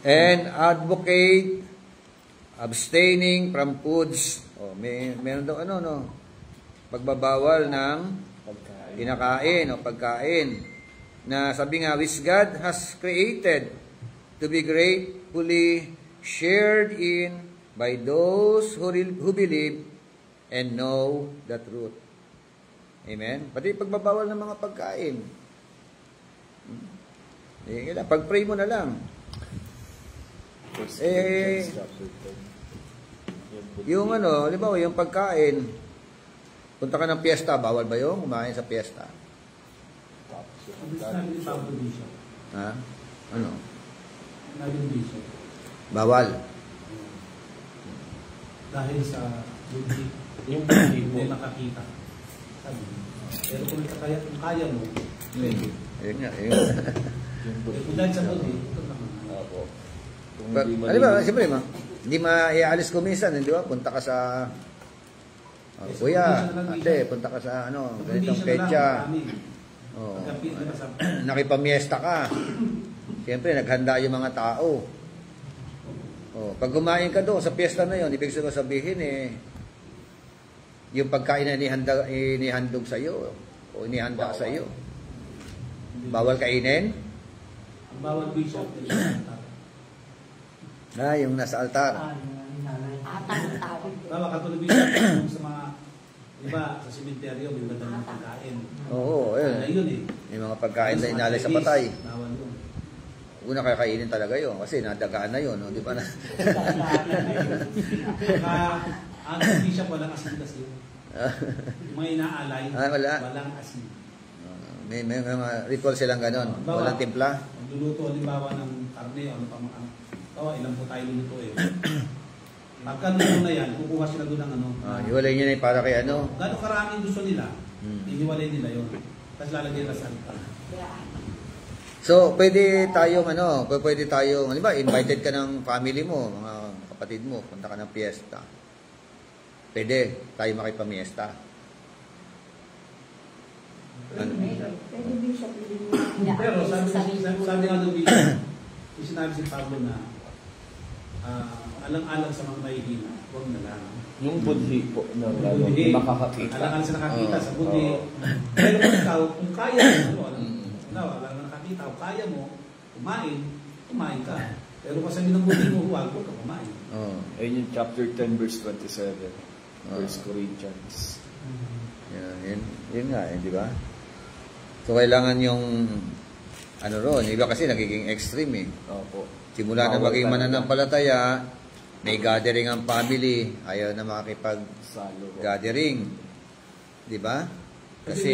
[SPEAKER 1] And advocate abstaining from foods. Meron daw pagbabawal ng kinakain o pagkain na sabi nga, which God has created to be gratefully shared in by those who believe and know the truth. Amen? Pati pagbabawal ng mga pagkain. Pag-pray mo na lang. Yung halimbawa, yung pagkain, punta ka ng piyesta, bawal ba yung kumain sa piyesta? Ha? Ano? Bawal.
[SPEAKER 4] Dahil sa buddhi.
[SPEAKER 2] Yung buddhi
[SPEAKER 4] Hindi nakakita. Pero kung kaya mo,
[SPEAKER 1] Ayun nga.
[SPEAKER 4] kung dahil sa buddhi, ito naman.
[SPEAKER 1] Ano ba? Siyempre, hindi maialis ko minsan, di ba? Punta ka sa kuya, ate, punta ka sa ganitong petsa. Nakipamiesta ka. Siyempre, naghanda yung mga tao. Pag kumain ka doon sa piyesta na yun, ibig sabihin yung pagkain na inihandog sa iyo o inihanda sa iyo. Bawal kainin?
[SPEAKER 4] Bawal bishop.
[SPEAKER 1] Yung nasa altar.
[SPEAKER 6] Atang tawid.
[SPEAKER 4] Bawa katulad yung sa mga, iba, sa simenteryo, may magandang pagkain.
[SPEAKER 1] Oo,
[SPEAKER 4] Yun eh.
[SPEAKER 1] Yung mga pagkain na inalay sa patay.
[SPEAKER 4] Bawal yun.
[SPEAKER 1] Una kakainin talaga yun kasi nadagaan na yun, no? Di ba na?
[SPEAKER 4] Ang hindi siya walang asin kasi. Yung mga inaalay, walang asin.
[SPEAKER 1] May mga ritual silang ganon. Walang timpla.
[SPEAKER 4] Magluluto halimbawa ng karne o ano pa mga ilang po tayo luluto eh. Pagka luto na yan, kukuha sila doon ng ano.
[SPEAKER 1] Hiwalay nyo na yung para kay ano.
[SPEAKER 4] Gano'ng karaming gusto nila, iniwalay nila yun. Tapos lalagyan na sa altar.
[SPEAKER 1] So, pwede tayong halimbawa, invited ka ng family mo, mga kapatid mo, punta ka ng fiesta. Pwede tayo makipamiesta.
[SPEAKER 6] Pwede din siya
[SPEAKER 4] Pero sabi nga doon dito, sinabi si Pablo na alang-alang sa mga mahihina, huwag na lang.
[SPEAKER 2] Yung budhi po na
[SPEAKER 4] budhi,
[SPEAKER 2] makakakita.
[SPEAKER 4] Alang-alang sa nakakita sa budhi. Pero kung ikaw, kung kaya mo, alang nakakita, kung kaya mo, kumain ka. Pero kung sabi ng budhi mo, huwag ka kumain.
[SPEAKER 2] Ayun yung chapter 10 verse 27. 1 Corinthians.
[SPEAKER 1] Yun nga, di ba? So, kailangan yung iba kasi nagiging extreme eh.
[SPEAKER 2] Opo.
[SPEAKER 1] Simula na maging mananampalataya, may gathering ang family, ayaw na makikipag-gathering. Di ba? Kasi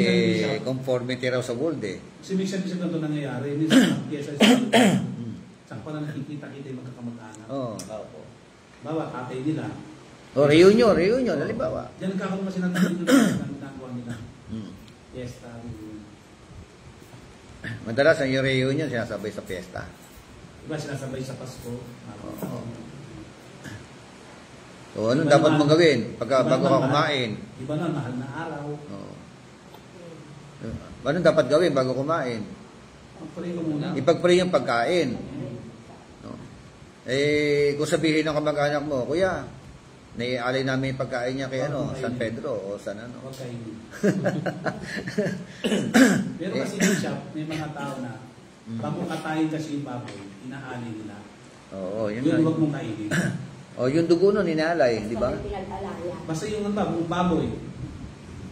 [SPEAKER 1] conformity raw sa world eh.
[SPEAKER 4] Kasi may sabi sa ganito nangyayari, minsan saan pa na nakikita-kita yung magkakamag-anak.
[SPEAKER 1] Oo.
[SPEAKER 4] Bawa, tatay nila.
[SPEAKER 1] Reunion, halimbawa.
[SPEAKER 4] Diyan nagkakaroon kasi ng ginagawa nila. Fiesta,
[SPEAKER 1] Madalas ang yung reunion sinasabay sa fiesta.
[SPEAKER 4] Diba sinasabay sa Pasko?
[SPEAKER 1] So, anong dapat mong gawin bago ka kumain?
[SPEAKER 4] Iba na, mahal na araw.
[SPEAKER 1] Anong dapat gawin bago kumain?
[SPEAKER 4] Pag-pray ko muna.
[SPEAKER 1] Ipag-pray yung pagkain. Kung sabihin ng kamag-anak mo, kuya, naialay namin yung pagkain niya kay San Pedro o San ano.
[SPEAKER 4] Huwag kainin. Pero kasi Bishop, may mga tao na bago katayin kasi yung baboy, inaalay nila.
[SPEAKER 1] Oo, yun
[SPEAKER 4] huwag mong kainin.
[SPEAKER 1] Yung dugo nun, inaalay, di ba?
[SPEAKER 4] Basta yung baboy,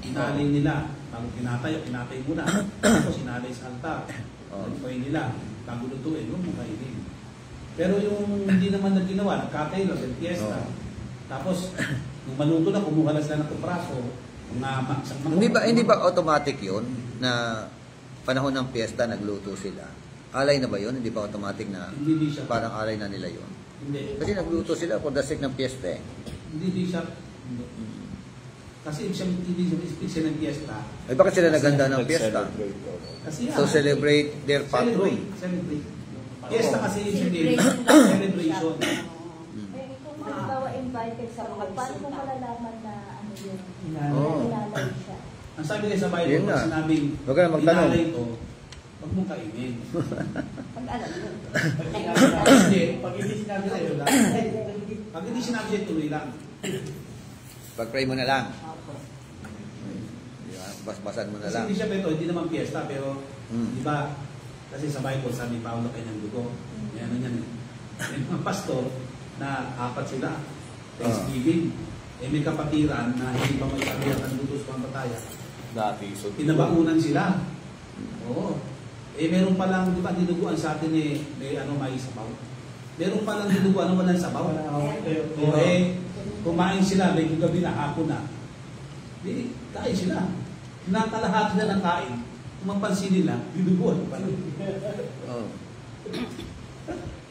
[SPEAKER 4] inaalay nila. Bago kinatay muna. Tapos inaalay sa altar. Nagpay nila. Bago lutuin, huwag mong kainin. Pero yung hindi naman na ginawa, nagkatay lang, fiesta. Tapos, nung maluto na, kumuha na sila ng kupraso.
[SPEAKER 1] Hindi ba automatic yun na panahon ng fiesta, nagluto sila? Alay na ba yun? Hindi ba automatic na parang alay na nila yun?
[SPEAKER 4] Hindi.
[SPEAKER 1] Kasi nagluto sila for the sake ng fiesta eh.
[SPEAKER 4] Hindi siya. Kasi hindi siya ng fiesta.
[SPEAKER 1] Ay bakit sila naganda ng fiesta? To celebrate their patron.
[SPEAKER 4] Celebrate. Fiesta kasi yung celebration.
[SPEAKER 7] Kung magbawa invited sa mga, paano mo malalaman na ano yun? Ilalay siya.
[SPEAKER 4] Ang sabi niya sa Bible, pag sinabing ilalay ito, huwag mong kainin.
[SPEAKER 6] Pag-alam mo.
[SPEAKER 4] Pag hindi sinabi sa'yo lang. Pag hindi sinabi sa'yo, tuloy lang.
[SPEAKER 1] Pag-pray mo na lang. Basbasan mo na lang.
[SPEAKER 4] Kasi hindi siya beto, hindi naman fiesta, pero di ba, kasi sa Bible, sabi Paulo kanyang dugo. Yan yan. May mga pastor na 4 sila. Thanksgiving. May kapatiran na hindi pa may pagbiyak ang dugo sa pampataya.
[SPEAKER 2] Dati, so
[SPEAKER 4] pinabaunan sila. Oo. Meron pa lang, di ba, dinuguan sa atin may sabaw. Meron pa lang dinuguan, walang sabaw. Kumain sila, may gabi na, hapon na. Kain sila. Nakalahati na ng kain. Kung mapansin nila, dinuguan pa lang.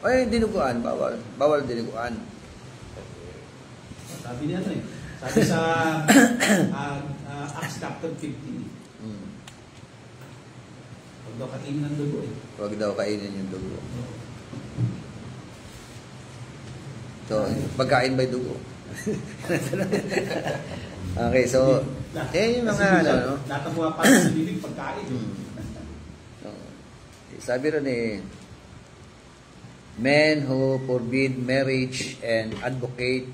[SPEAKER 1] Ay, dinuguan. Bawal dinuguan.
[SPEAKER 4] Sabi niya sabi sa Acts chapter 15. Huwag daw kainin ng dugo eh.
[SPEAKER 1] Huwag daw kainin yung dugo. So, pagkain ba'y dugo? Okay, so, yung mga ano,
[SPEAKER 4] natamuha pa sa bibig pagkain.
[SPEAKER 1] Sabi rin men who forbid marriage and advocate,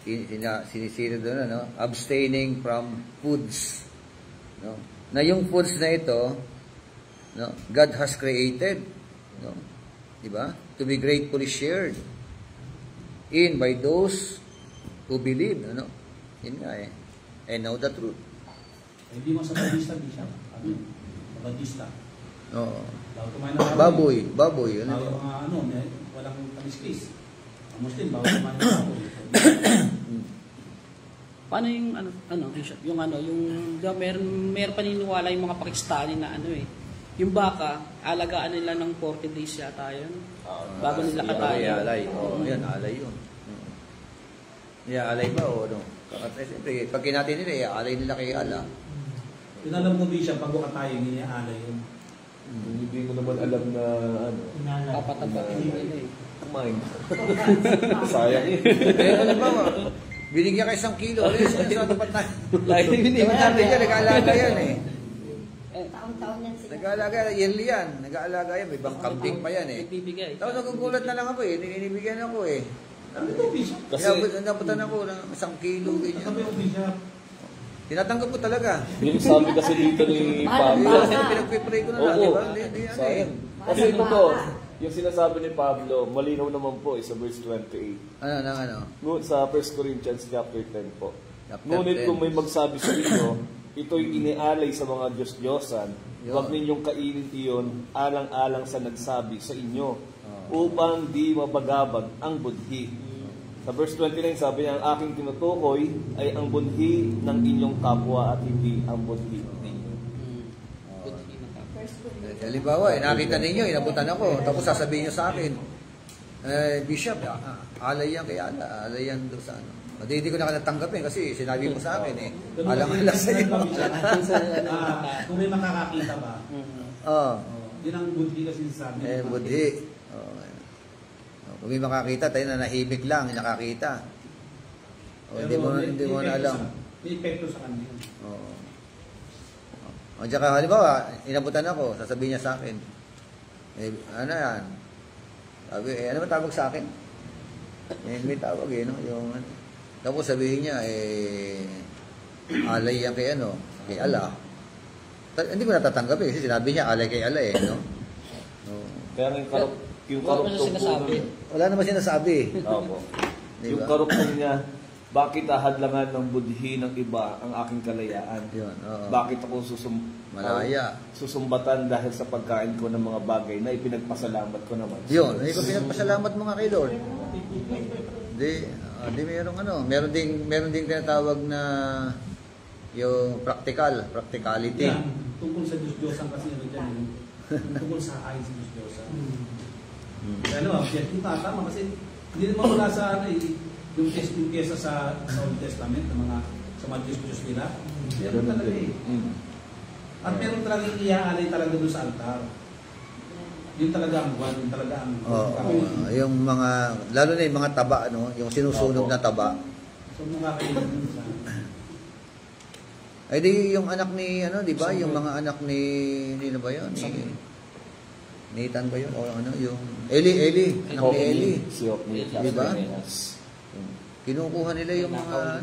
[SPEAKER 1] sinisira doon, abstaining from foods. Na yung foods na ito, God has created, diba? To be gratefully shared in by those who believe, ano? Yun nga eh. And know the truth.
[SPEAKER 4] Hindi mo sa Bautista, Bishop. Ano? Sa Bautista.
[SPEAKER 1] Oo.
[SPEAKER 4] Bawal kumain ng
[SPEAKER 1] Baboy. Ano?
[SPEAKER 4] Bawal mga ano, walang kaliskis. Ang Muslim, bawal kumain ng baboy.
[SPEAKER 5] Paano yung meron paniniwala yung mga Pakistani na yung baka, alagaan nila ng 40 days yata yun. Bago nila katayan.
[SPEAKER 1] Alay. Oo, yan, alay yun. Alay ba o ano? Siyempre, pag kinati nila, alay nila kay Allah.
[SPEAKER 4] Yung alam ko, Bishop, pag katayan, hindi niya alay yun.
[SPEAKER 2] Hindi ko naman alam na
[SPEAKER 5] Papatabain nila eh.
[SPEAKER 2] kumain. Sayang eh.
[SPEAKER 1] Ano ba? Binigyan ka 1 kilo. Sa dapat na.
[SPEAKER 5] Lagi binigyan
[SPEAKER 1] natin yan, nag-aalaga yan eh.
[SPEAKER 6] Taon-taon yan sila.
[SPEAKER 1] Nag-aalaga, yearly yan. Nag-aalaga yan, may ibang kambing pa yan eh.
[SPEAKER 5] Nagbibigay.
[SPEAKER 1] Tapos nagugulat na lang ako eh, ninibigyan ako eh.
[SPEAKER 2] Kasi
[SPEAKER 1] Nabutan ako ng 1 kilo.
[SPEAKER 4] Sabi ko, Bishop,
[SPEAKER 1] Tinatanggap ko talaga.
[SPEAKER 2] yung sabi kasi dito ni Pablo.
[SPEAKER 1] Pinagpipray ko na lang, di
[SPEAKER 2] Oo,
[SPEAKER 1] ba? Hindi ano eh.
[SPEAKER 2] sayang. Kasi ito to, yung sinasabi ni Pablo, malinaw naman po sa verse 28.
[SPEAKER 1] Ano?
[SPEAKER 2] Sa 1 Corinthians chapter 10 po.
[SPEAKER 1] Chapter
[SPEAKER 2] Ngunit
[SPEAKER 1] 10.
[SPEAKER 2] kung may magsabi sa inyo, ito'y inialay sa mga Diyos-Diyosan, huwag ninyong kainin iyon alang-alang sa nagsabi sa inyo, upang di mabagabag ang budhi. Sa verse 29, sabi niya, ang aking tinutukoy ay ang budhi ng inyong kapwa at hindi ang budhi ninyo.
[SPEAKER 1] Halimbawa, nakita ninyo, inabutan ako, tapos sasabihin nyo sa akin, Bishop, alay yan kay Allah, alay yan doon sa ano. Hindi ko na natanggapin kasi sinabi mo sa akin eh. Alang-alang sa iyo.
[SPEAKER 4] Kung may makakakita ba? Yun ang budhi kasi sabi.
[SPEAKER 1] Budhi. Kung may makakita, tayo na nahimik lang, nakakita. Hindi mo na alam.
[SPEAKER 4] May epekto sa kanya.
[SPEAKER 1] Oo. O tsaka halimbawa, inabutan ako, sasabihin niya sa akin, ano yan? Sabi, ano ba tawag sa akin? May tawag no? Tapos sabihin niya, alay yan kay Allah. Hindi ko natatanggap kasi sinabi niya, alay kay Allah no?
[SPEAKER 2] Kaya yung karuptong po,
[SPEAKER 1] wala naman sinasabi.
[SPEAKER 2] Opo.
[SPEAKER 1] Diba?
[SPEAKER 2] Yung karuptong niya, bakit hadlangan ng budhi ng iba ang aking kalayaan?
[SPEAKER 1] Yun, oo.
[SPEAKER 2] Bakit ako
[SPEAKER 1] Malaya.
[SPEAKER 2] susumbatan dahil sa pagkain ko ng mga bagay na ipinagpasalamat ko naman?
[SPEAKER 1] Yun, hindi ko pinagpasalamat mga kay Lord. Di meron ding tinatawag na yung practicality.
[SPEAKER 4] Yeah, tungkol sa Diyos-Diyosan kasi dyan. Tungkol sa ayon sa Diyos-Diyosan. Kaya objective tama kasi hindi naman mula sa yung kesa sa Old Testament sa mga Diyos nila. Meron talaga eh. At meron talaga iaalay talaga doon sa altar. Yun talaga ang buwan, yun talaga ang
[SPEAKER 1] yung mga, lalo na yung mga taba, yung sinusunog na taba.
[SPEAKER 4] So mga kailan dun sa
[SPEAKER 1] ay di yung anak ni, di ba? Yung mga anak ni na ba yun? Nathan ba yun? O yung Eli. Anak ni Eli.
[SPEAKER 2] Si Hopni.
[SPEAKER 1] Diba? Kinukuha nila yung mga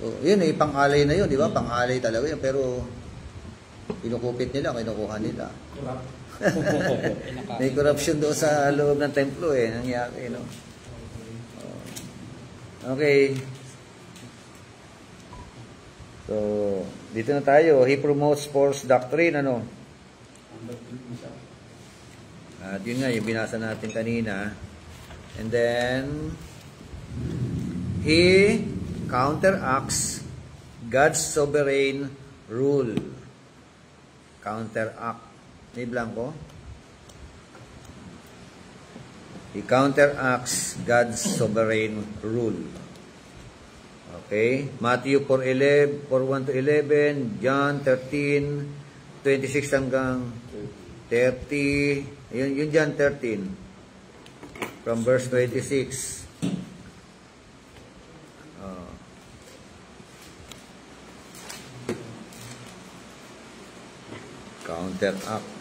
[SPEAKER 1] So, yun pang-alay na yun, di ba? Pang-alay talaga yun. Pero, kinukupit nila, kinukuha nila.
[SPEAKER 4] corrupt.
[SPEAKER 1] May corruption doon sa loob ng templo nangyari, no? Okay. So, dito na tayo. He promotes false doctrine, At yun nga, yung binasa natin kanina. And then, he counteracts God's sovereign rule. Counteract. May blanco. He counteracts God's sovereign rule. Okay? Matthew 4:1 to 11, John 13:26 hanggang 30. Yun John 13. From verse 26. Counteract.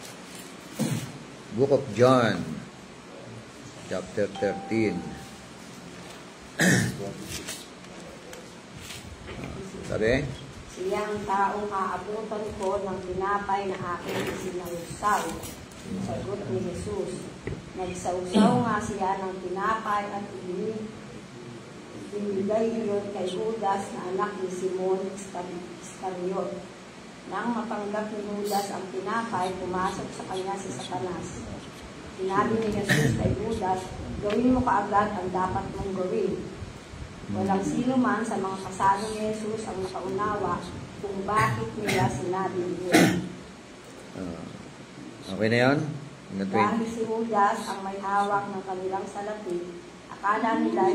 [SPEAKER 1] Book of John, chapter 13. Sabi?
[SPEAKER 6] Siya ang taong aabutan ko ng tinapay na aking isinausaw. Sagot ni Jesus. Nagsausaw nga siya ng tinapay at binigay iyon kay Judas na anak ni Simon Iscariot. Nang matanggap ni Judas ang tinapay, pumasok sa kanya si Satanas. Sinabi ni Jesus kay Judas, gawin mo kaagad ang dapat mong gawin. Walang sino man sa mga kasama ni Jesus ang nakaunawa kung bakit nila sinabi iyon.
[SPEAKER 1] Okay na yun?
[SPEAKER 6] Dahil si Judas ang may hawak ng kanilang salapi, akala nila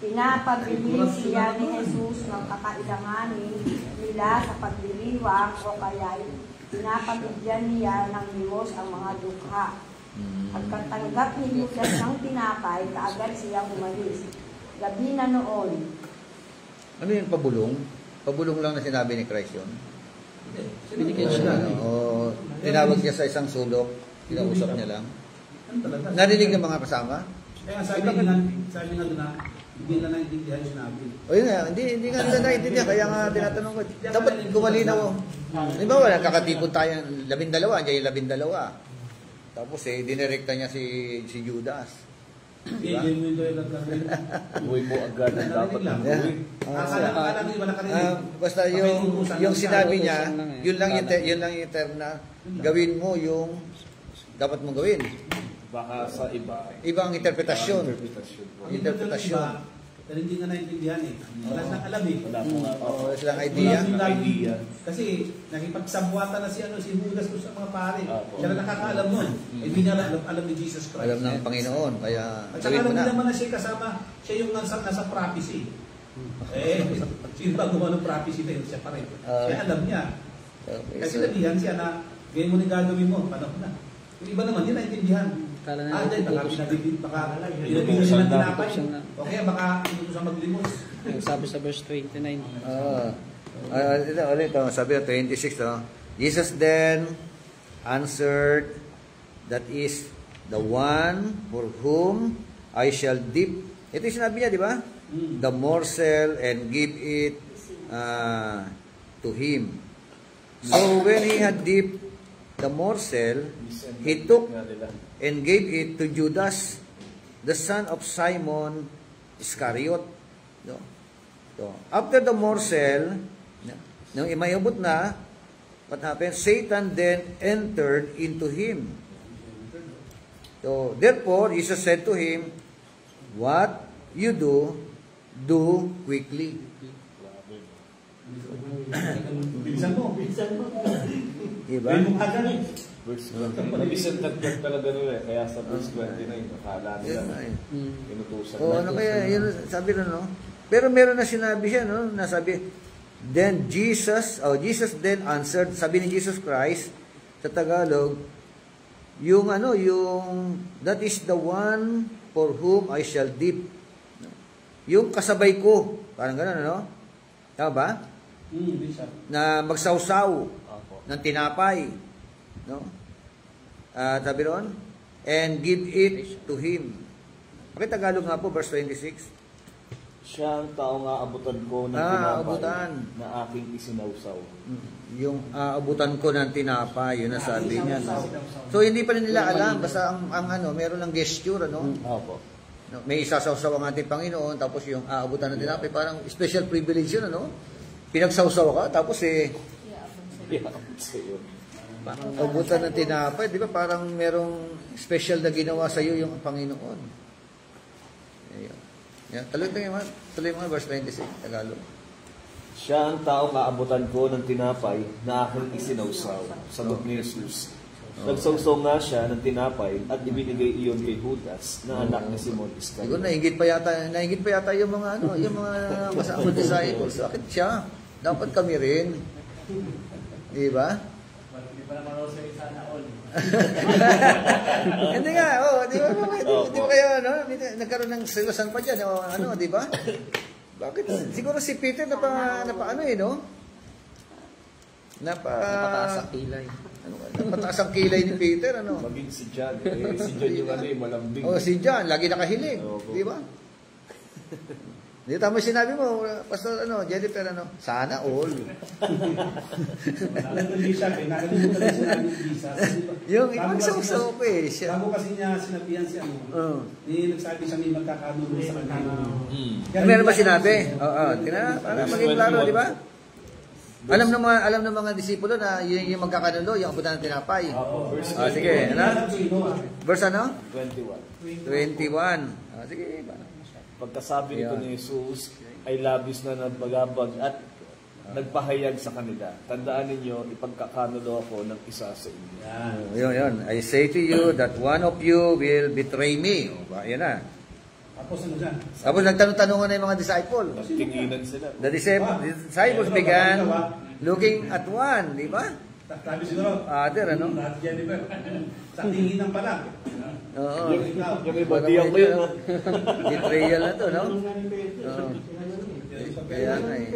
[SPEAKER 6] pinapabili siya ni Jesus ng kakailanganin nila sa pagdiriwang o kaya pinapabigyan niya ng limos ang mga dukha. Pagkatanggap ni Judas ng tinapay, kaagad siyang umalis. Gabi na noon.
[SPEAKER 1] Ano yung pabulong? Pabulong lang na sinabi ni Christ yun?
[SPEAKER 5] Binigyan siya.
[SPEAKER 1] Tinawag niya sa isang sulok, kinausap niya lang. Narinig ng mga kasama?
[SPEAKER 4] Kaya sabi nga doon na, hindi na naintindihan sinabi.
[SPEAKER 1] O yun nga, hindi nga nila naintindihan. Kaya nga tinatanong ko, dapat gumalinaw. Halimbawa, nagkakatipon tayo 12, andiyan yung 12. Tapos dinirekta niya si Judas.
[SPEAKER 4] Diba?
[SPEAKER 2] Buhay mo agad ang dapat mong gawin.
[SPEAKER 1] Basta yung sinabi niya, yun lang yung term na gawin mo yung dapat mong gawin.
[SPEAKER 2] Baka sa iba.
[SPEAKER 1] Iba ang interpretasyon.
[SPEAKER 4] Interpretasyon. Pero hindi nga naintindihan eh. Wala silang alam eh.
[SPEAKER 1] Wala silang idea.
[SPEAKER 4] Kasi nakipagsabuatan na si Judas sa mga pare. Siya na nakakaalam nun. Hindi niya alam ni Jesus Christ.
[SPEAKER 1] Alam ng Panginoon. Kaya
[SPEAKER 4] at saka alam naman na siya kasama, siya yung nasa prophecy. Sino ba gumawa ng prophecy na yun? Siya pa rin. Siya alam niya. Kasi nabihan siya na ganyan mo na gagawin mo. Panahon na. Yung iba naman, hindi naintindihan. Dahil baka pinabigyan sila ng tinapay. O kaya baka inutusan maglimos.
[SPEAKER 5] Sabi sa verse 29.
[SPEAKER 1] Ulit, sabi na 26. Jesus then answered, that is the one for whom I shall dip. Ito yung sinabi niya, di ba? The morsel and give it to him. So when he had dipped the morsel, he took and gave it to Judas, the son of Simon Iscariot. So, after the morsel, nung imayabot na, what happened? Satan then entered into him. So, therefore, Jesus said to him, what you do, do quickly.
[SPEAKER 4] Bilisan mo.
[SPEAKER 1] Diba?
[SPEAKER 2] Verse 29. Nabisan dagdag talaga nila eh. Kaya sa verse 29, akala nila inutusan na.
[SPEAKER 1] Ano kaya, yun, sabi na, no? Pero meron na sinabi siya, no? Nasabi, then Jesus then answered, sabi ni Jesus Christ, sa Tagalog, yung that is the one for whom I shall dip. Yung kasabay ko, parang gano'n, no? Tama ba? Na magsawsaw ng tinapay. No? Sabi ron, and give it to him. Pakitagalog nga po, verse 26.
[SPEAKER 2] Siya ang taong aabutan ko ng tinapay na aking isinawsaw.
[SPEAKER 1] Yung aabutan ko ng tinapay, yun ang sabi niya. No? So, hindi pa nila alam. Basta meron lang gesture, ano?
[SPEAKER 2] Opo.
[SPEAKER 1] No, may isasawsaw ang ating Panginoon, tapos yung aabutan ng tinapay, parang special privilege yun, ano? Pinagsawsaw ka, tapos abutan ng tinapay, di ba? Parang merong special na ginawa sa iyo yung Panginoon. Ayun. Yan. Tuloy mo verse 26, Tagalog.
[SPEAKER 2] Siya ang taong aabutan ko ng tinapay na aking isinawsaw. Sagot ni Jesus. Nagsawsaw nga siya ng tinapay at ibinigay iyon kay Judas na anak ni Simon Iscariot.
[SPEAKER 1] Siguro nainggit pa yata yung mga yung mga kasama disciples. Bakit siya? Dapat kami rin. Di ba?
[SPEAKER 3] Hindi pa naman ako sa sana all.
[SPEAKER 1] Hindi nga, di ba? Di ba kayo, nagkaroon ng silusan pa dyan, di ba? Bakit? Siguro si Peter
[SPEAKER 5] Napataas ang kilay.
[SPEAKER 1] Napataas ang kilay ni Peter,
[SPEAKER 2] Maging si John. Si John yung malambing.
[SPEAKER 1] Si John, lagi nakahilig. Di ba? Hindi tama sinabi mo, Pastor Jennifer, sana all.
[SPEAKER 4] Hindi siya, nakalimutan na sinabi ni Jesus.
[SPEAKER 1] Yung ipagsaw-saw ko eh.
[SPEAKER 4] Bago kasi niya sinabihan siya, nagsabi siya may magkakanulo sa kanya.
[SPEAKER 1] Meron ba sinabi? Oo, para maging klaro, di ba? Alam ng mga disipulo na yung magkakanulo, yung abutan ng tinapay. Sige, Verse 21. Sige,
[SPEAKER 2] Pagkasabi nito ni Jesus ay labis na nagbagabag at nagpahayag sa kanila. Tandaan ninyo, ipagkakanulo ako ng isa sa inyo.
[SPEAKER 1] Yun. I say to you that one of you will betray me. Yan na. Tapos nagtanong-tanongan na yung mga disciple.
[SPEAKER 2] Tinginan sila.
[SPEAKER 1] The disciples began looking at one, di ba?
[SPEAKER 4] Sabi siguro,
[SPEAKER 1] Other,
[SPEAKER 4] Jennifer, sa tinginan pa lang.
[SPEAKER 1] Oo.
[SPEAKER 2] Yung iba, di ako yun.
[SPEAKER 1] Betrayal na to, no? Kaya nga eh.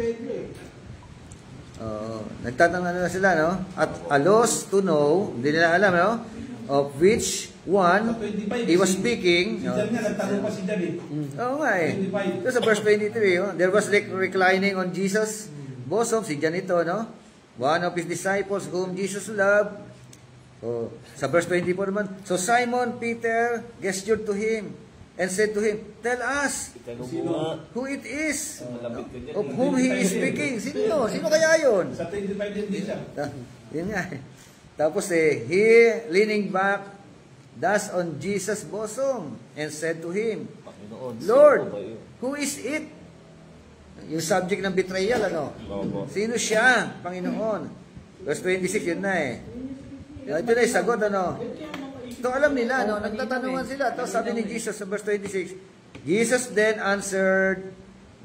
[SPEAKER 1] Nagtatanong na sila, no? At a loss to know, hindi nila alam, no? Of which one he was speaking.
[SPEAKER 4] Si Jan nga, nagtanong pa si Jan eh.
[SPEAKER 1] Oo nga eh. So sa verse 23, there was reclining on Jesus' bosom, si Jan ito, no? One of his disciples whom Jesus loved. Sa verse 24 naman, so Simon Peter gestured to him and said to him, tell us who it is of whom he is speaking. Sino? Sino kaya yun?
[SPEAKER 4] Sa 25 din siya.
[SPEAKER 1] Yun nga. Tapos he leaning back thus on Jesus' bosom and said to him, Lord, who is it? Yung subject ng betrayal, Sino siya, Panginoon? Verse 26, yun na eh. Ito na yung sagot, Ito alam nila, nagtatanungan sila. Tapos sabi ni Jesus sa verse 26, Jesus then answered,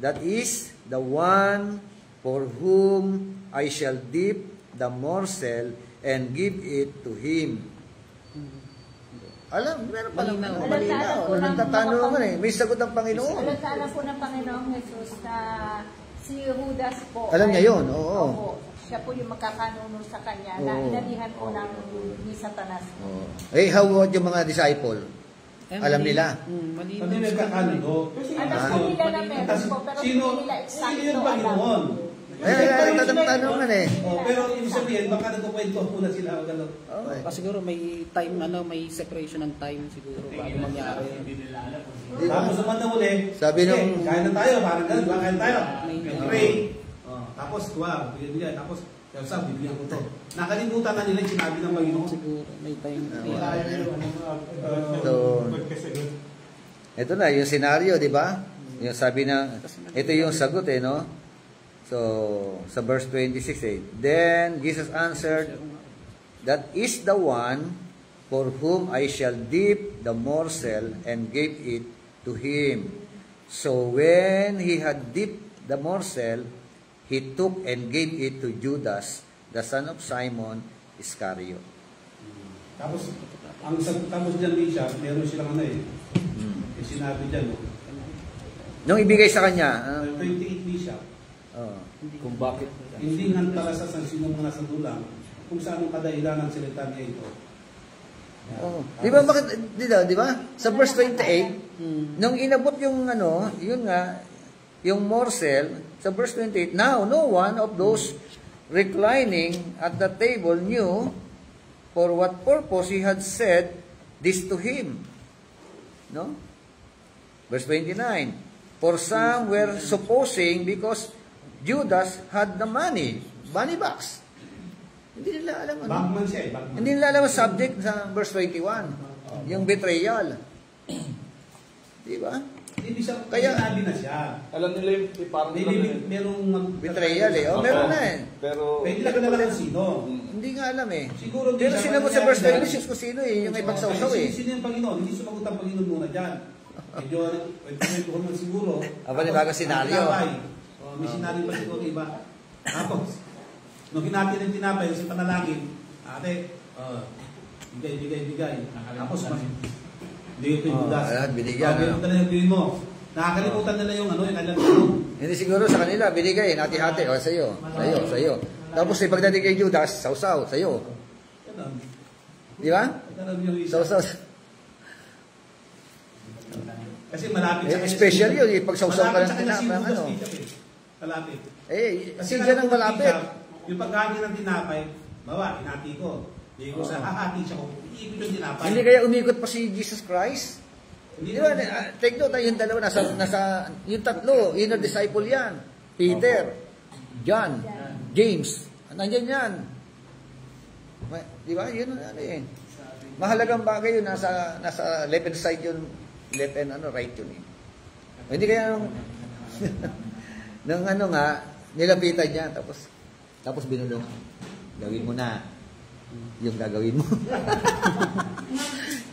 [SPEAKER 1] that is the one for whom I shall dip the morsel and give it to him. Alam, meron pa lang malinaw. Nagtatanungan eh. May sagot ng Panginoon.
[SPEAKER 7] Alam po ng Panginoong Jesus na si Judas po.
[SPEAKER 1] Alam niya yun, oo.
[SPEAKER 7] Siya po yung magkakanuno sa kanya na inalihan po ni Satanas.
[SPEAKER 1] How about yung mga disciple? Alam nila?
[SPEAKER 4] Pati nagkakanuno.
[SPEAKER 7] Alam po nila na meron po, pero hindi nila eksakto alam.
[SPEAKER 1] Tatanungan eh.
[SPEAKER 4] Pero ibig sabihin, baka nagkukwento po na sila.
[SPEAKER 5] Siguro may time, may separation ng time siguro bago mangyari.
[SPEAKER 4] Tapos naman na uli,
[SPEAKER 1] sabi nung
[SPEAKER 4] kain na tayo, parang ganun, kain tayo. Pray. Tapos, bigyan. Tapos, bibigyan ko to. Nakalimutan na nila yung sinabi ng Panginoon.
[SPEAKER 5] Siguro may time.
[SPEAKER 1] So, ito na, yung scenario, di ba? Yung sabi na, ito yung sagot no? So, sa verse 26 then Jesus answered, that is the one for whom I shall dip the morsel and gave it to him. So when he had dipped the morsel, he took and gave it to Judas, the son of Simon Iscariot.
[SPEAKER 4] Tapos dyan, Bishop, meron silang sinabi dyan,
[SPEAKER 1] nung ibigay sa kanya,
[SPEAKER 4] 28 Bishop.
[SPEAKER 2] Kung bakit
[SPEAKER 4] hindi nga talasasan sino mga nasa dulang kung saan ang kadahilan ng salita niya ito.
[SPEAKER 1] Di ba bakit di ba? Sa verse 28, nung inabot yung yun nga, yung morsel, sa verse 28, now no one of those reclining at the table knew for what purpose he had said this to him. No? Verse 29, for some were supposing because Judas had the money box. Hindi nila alam
[SPEAKER 4] Bankman siya eh.
[SPEAKER 1] Hindi nila alam ang subject sa verse 21. Yung betrayal. Di ba?
[SPEAKER 4] Hindi siya,
[SPEAKER 1] kaya
[SPEAKER 4] sinabi na siya.
[SPEAKER 2] alam nila yung parang
[SPEAKER 4] merong
[SPEAKER 1] betrayal eh. Meron na eh.
[SPEAKER 2] Pero
[SPEAKER 4] pwede lang na lang sino.
[SPEAKER 1] Hindi nga alam eh.
[SPEAKER 4] Siguro
[SPEAKER 1] pero sinabot sa verse 26 kung sino eh. Yung ipagsawsaw eh.
[SPEAKER 4] Sino yung Panginoon? Hindi sumagot ang Panginoon muna dyan. Medyo man siguro.
[SPEAKER 1] Aba ni bago senaryo.
[SPEAKER 4] May senaryo pa siguro iba. Tapos, nung hinati ng tinapay, sa panalangin, ate, bigay. Tapos, bigay ko yung Judas.
[SPEAKER 1] Binigyan.
[SPEAKER 4] Binigyan na yung bigay mo. Nakakalimutan nila yung yung kanilang tanong.
[SPEAKER 1] Hindi siguro sa kanila, binigay, hati-hati. O, sa'yo. Tapos, pagdating kay Judas, sausaw, sa'yo. Di ba? Sausaw.
[SPEAKER 4] Kasi malapit sa kanya.
[SPEAKER 1] Special yun, ipagsawsaw ka ng tinapay.
[SPEAKER 4] Malapit
[SPEAKER 1] Ano?
[SPEAKER 4] sa kanya si Judas, malapit.
[SPEAKER 1] Si John ang malapit.
[SPEAKER 4] Yung pagkahagi ng tinapay, bawa, hinati ko. Hindi ko sa hahati siya kung iikot yung tinapay.
[SPEAKER 1] Hindi kaya umikot pa si Jesus Christ?
[SPEAKER 4] Hindi
[SPEAKER 1] Di ba, take note, yung dalawa, nasa yung tatlo, inner disciple yan. Peter, John, James. Nandiyan yan. Di ba? Yun ano eh. Mahalagang bagay yun, nasa left hand side yun, left and right yun eh. Hindi kaya nung nilapitan niya, tapos binulong, gawin mo na yung gagawin mo.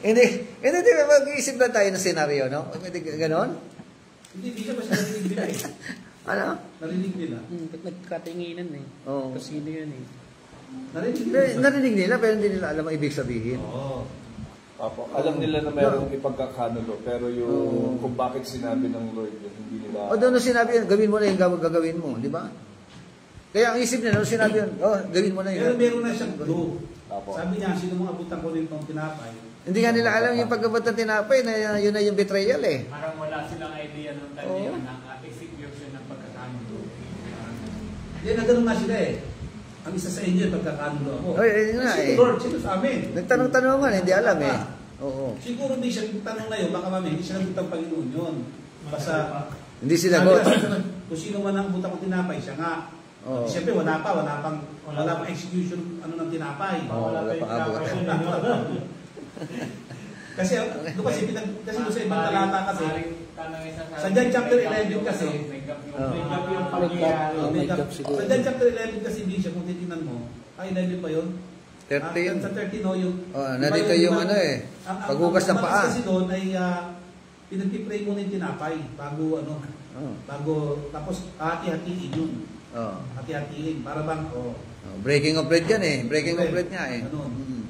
[SPEAKER 1] Hindi ba mag-iisip na tayo ng senaryo, no? Hindi ganon?
[SPEAKER 4] Hindi siya basta narinig nila eh.
[SPEAKER 1] Ano?
[SPEAKER 4] Narinig nila.
[SPEAKER 5] Ba't nagkatinginan eh?
[SPEAKER 1] Oo.
[SPEAKER 5] Kasi sino yun eh?
[SPEAKER 4] Narinig
[SPEAKER 1] Narinig nila, pero hindi nila alam ang ibig sabihin.
[SPEAKER 4] Oo.
[SPEAKER 2] Apo, alam nila na mayroong ipagkakanulo, pero yung kung bakit sinabi ng Lord yun, hindi nila...
[SPEAKER 1] O doon sinabi yun, gawin mo na yung gagawin mo, di ba? Kaya ang isip niya, nung sinabi yun, gawin mo na
[SPEAKER 4] Pero
[SPEAKER 1] yun.
[SPEAKER 4] meron na siyang clue.
[SPEAKER 2] Apo.
[SPEAKER 4] Sabi niya, sino mong abutan ko rin itong tinapay?
[SPEAKER 1] Hindi nga nila alam yung pagkabot ng tinapay na yun na yung betrayal eh.
[SPEAKER 8] Parang wala silang idea ng
[SPEAKER 1] Oo.
[SPEAKER 8] ng execution ng pagkakanulo.
[SPEAKER 4] Hindi na ganun nga sila eh. Ang isa sa inyo, pagkakanulo ako.
[SPEAKER 1] Yun nga
[SPEAKER 4] Si
[SPEAKER 1] eh.
[SPEAKER 4] Lord, sino sa amin?
[SPEAKER 1] Nagtanong-tanong nga, hindi alam eh. Oo.
[SPEAKER 4] Siguro hindi siya, yung tanong na yun, baka mami, hindi siya nabutan Panginoon yun. Basta,
[SPEAKER 1] Hindi sinagot.
[SPEAKER 4] kung sino man ang butang ng tinapay, siya nga.
[SPEAKER 1] Oo.
[SPEAKER 4] Siyempre, wala pang execution ng tinapay.
[SPEAKER 1] Wala pang abot.
[SPEAKER 4] Kasi doon sa ibang talata kasi, sa John chapter 11 kasi,
[SPEAKER 8] May gap yung pangyayari.
[SPEAKER 5] May gap siguro.
[SPEAKER 4] sa John chapter 11 kasi, Bishop, kung titignan mo, 11 pa yun?
[SPEAKER 1] 30 yun.
[SPEAKER 4] Sa 30 no, yung...
[SPEAKER 1] Nandito yung paghugas ng paa.
[SPEAKER 4] Ang kasi doon ay pinagpipray mo na yung tinapay bago tapos hati-hatiin yun. Hati-hatiin. Para bang,
[SPEAKER 1] Breaking of bread yan eh. Breaking of bread nga eh.
[SPEAKER 4] Ganun.
[SPEAKER 1] Mm.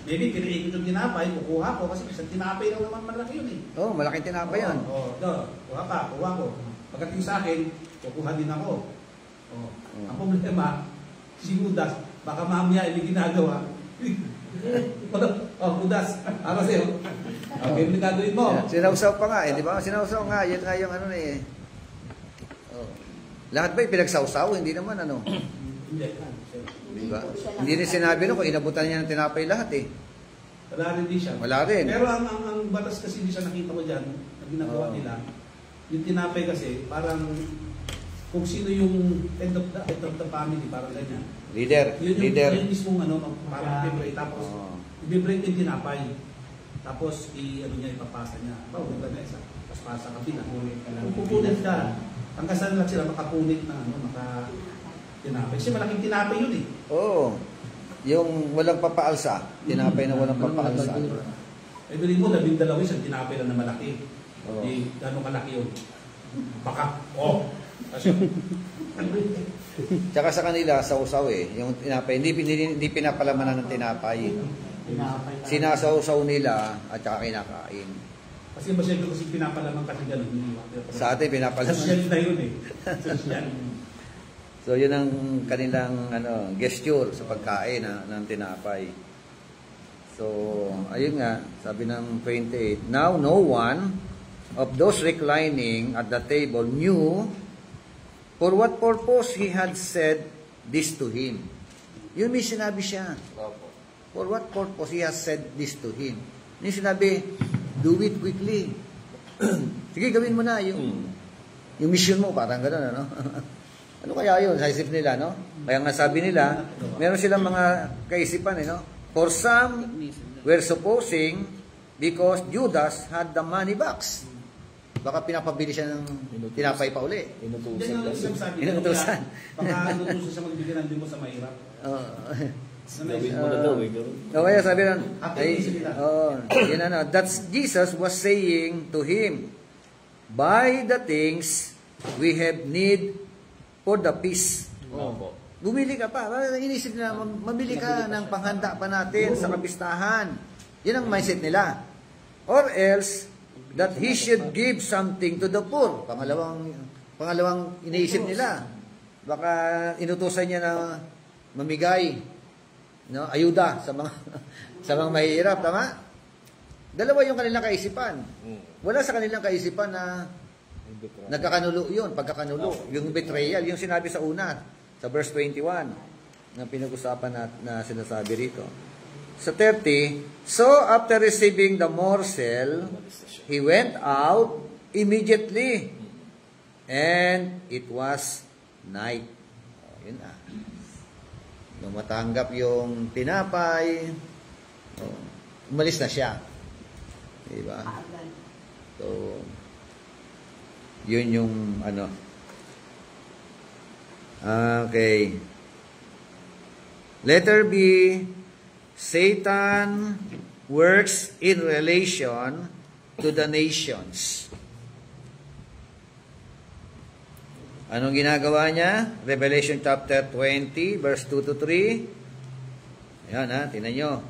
[SPEAKER 4] Maybe pinaikot yung tinapay, kukuha ko kasi isang tinapay lang naman malaki yun eh.
[SPEAKER 1] Malaking tinapay yan.
[SPEAKER 4] Kuha ko. Pagdating sa akin, kukuha din ako. Ang problema, si Judas, baka mamaya may ginagawa. Judas, ano sa'yo? Okay, may gagawin mo.
[SPEAKER 1] Sinausaw pa nga eh, di ba? Sinausaw nga, yun nga yung ano na eh. Lahat ba pinagsausaw? Hindi naman ano.
[SPEAKER 4] Hindi.
[SPEAKER 1] Diba? Hindi rin sinabi no kung inabutan niya ng tinapay lahat eh.
[SPEAKER 4] Wala rin din siya.
[SPEAKER 1] Wala rin.
[SPEAKER 4] Pero ang batas kasi hindi siya nakita ko dyan, na ginagawa nila, yung tinapay kasi, parang kung sino yung head of the family, parang ganyan.
[SPEAKER 1] Leader.
[SPEAKER 4] Yun mismong parang i-break, tapos i-break yung tinapay. Tapos ipapasa niya. Bawal ka na isa. Tapos pasa ka pila. Kung pupunit ka, ang kasal lang sila makapunit na tinapay. Kasi malaking tinapay yun eh.
[SPEAKER 1] Yung walang papaalsa. Tinapay na walang papaalsa.
[SPEAKER 4] Bili mo, 12 isang tinapay lang na malaki. Di gano'ng kalaki yun. Baka,
[SPEAKER 1] Tsaka sa kanila, sausaw eh. Yung tinapay, hindi pinapalamanan ng tinapay. Sinasausaw nila at saka kinakain.
[SPEAKER 4] Kasi masyado kasi pinapalaman kasi gano'n.
[SPEAKER 1] Sa atin, pinapalaman.
[SPEAKER 4] Social na yun eh. Social.
[SPEAKER 1] So, yun ang kanilang gesture sa pagkain ng tinapay. So, ayun nga, sabi ng 28, Now no one of those reclining at the table knew for what purpose he had said this to him. Yun may sinabi siya. For what purpose he has said this to him. Yung sinabi, do it quickly. Sige, gawin mo na yung mission mo, parang gano'n, ano? Ano kaya yun sa isip nila, no? Kaya nga sabi nila, meron silang mga kaisipan, no? For some were supposing because Judas had the money box. Baka pinapabili siya ng tinapay pa uli.
[SPEAKER 4] Inutusan. Baka inutusan siya magbigay ng limos sa mahirap.
[SPEAKER 2] Gawin mo na daw eh.
[SPEAKER 1] Kaya sabi nun, that's Jesus was saying to him, buy the things we have need for the peace. Bumili ka pa. Inisip nila, mabili ka ng panghanda pa natin sa kapistahan. Yan ang mindset nila. Or else, that he should give something to the poor. Pangalawang iniisip nila. Baka inutusan niya na mamigay, ayuda sa mga mahihirap, tama? Dalawa yung kanilang kaisipan. Wala sa kanilang kaisipan na nagkakanulo yun, pagkakanulo. Yung betrayal, yung sinabi sa una, sa verse 21, na pinag-usapan na sinasabi rito. Sa 30, so after receiving the morsel, he went out immediately. And it was night. Yun na. Nung matanggap yung tinapay, umalis na siya. Diba? So, yun yung ano. Okay. Letter B, Satan works in relation to the nations. Anong ginagawa niya? Revelation chapter 20, verse 2 to 3. Ayan ha, tingnan nyo.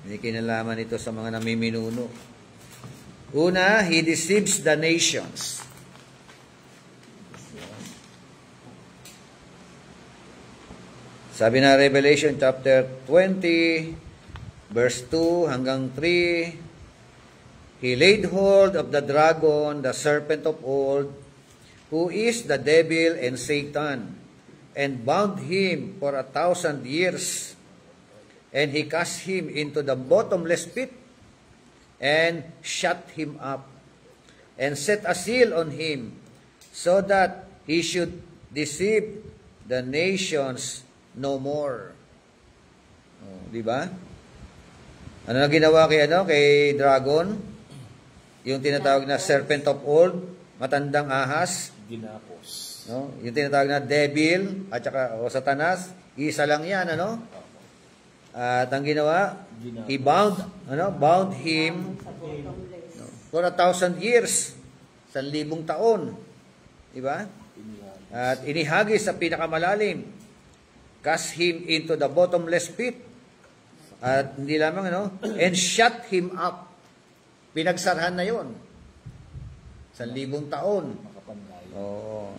[SPEAKER 1] May kinalaman ito sa mga namiminuno. Una, he deceives the nations. Sabi na Revelation chapter 20, verse 2 hanggang 3, he laid hold of the dragon, the serpent of old, who is the devil and Satan, and bound him for 1,000 years. And he cast him into the bottomless pit, and shut him up, and set a seal on him, so that he should deceive the nations no more. Oh, di ba? Ano na ginawa kay dragon? Yung tinatawag na serpent of old, matandang ahas, ginapos. No? Yung tinatawag na devil at saka Satanas, isa lang 'yan, ano? At ang ginawa, he bound him for 1,000 years, 1,000 taon. Di ba? At inihagis sa pinakamalalim, cast him into the bottomless pit. At hindi lamang, and shut him up. Pinagsarhan na 'yon. 1,000 taon. Oo.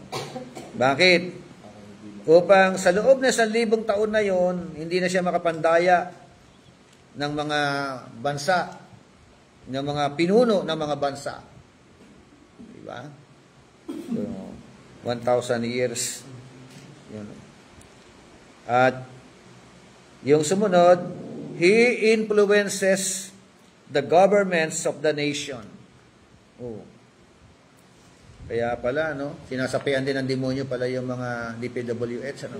[SPEAKER 1] Bakit? Upang sa loob na 1,000 taon na yon, hindi na siya makapandaya ng mga bansa, ng mga pinuno ng mga bansa. Diba? So, 1,000 years. Yun. At yung sumunod, he influences the governments of the nation. Oh. Kaya pala, sinasapian din ng demonyo pala yung mga DPWH,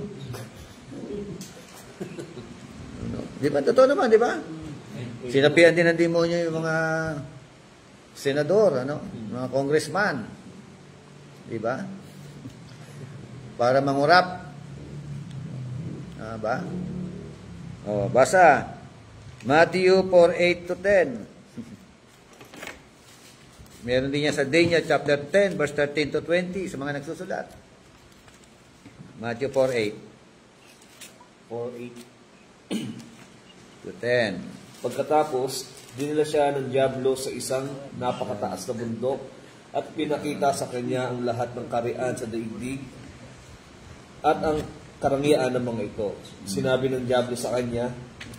[SPEAKER 1] Di ba? Totoo naman, di ba? Sinapian din ng demonyo yung mga senador, mga congressman. Di ba? Para mangurap. Ba? O, basa. Matthew 4:8 to 10. Meron din yan sa Daniel chapter 10, verse 13 to 20, sa mga nagsusulat. Matthew 4:8.
[SPEAKER 2] 4:8
[SPEAKER 1] to 10.
[SPEAKER 2] Pagkatapos, dinala siya ng diablo sa isang napakataas na bundok at pinakita sa kanya ang lahat ng karian sa daigdig at ang karangyaan ng mga ito. Sinabi ng diablo sa kanya,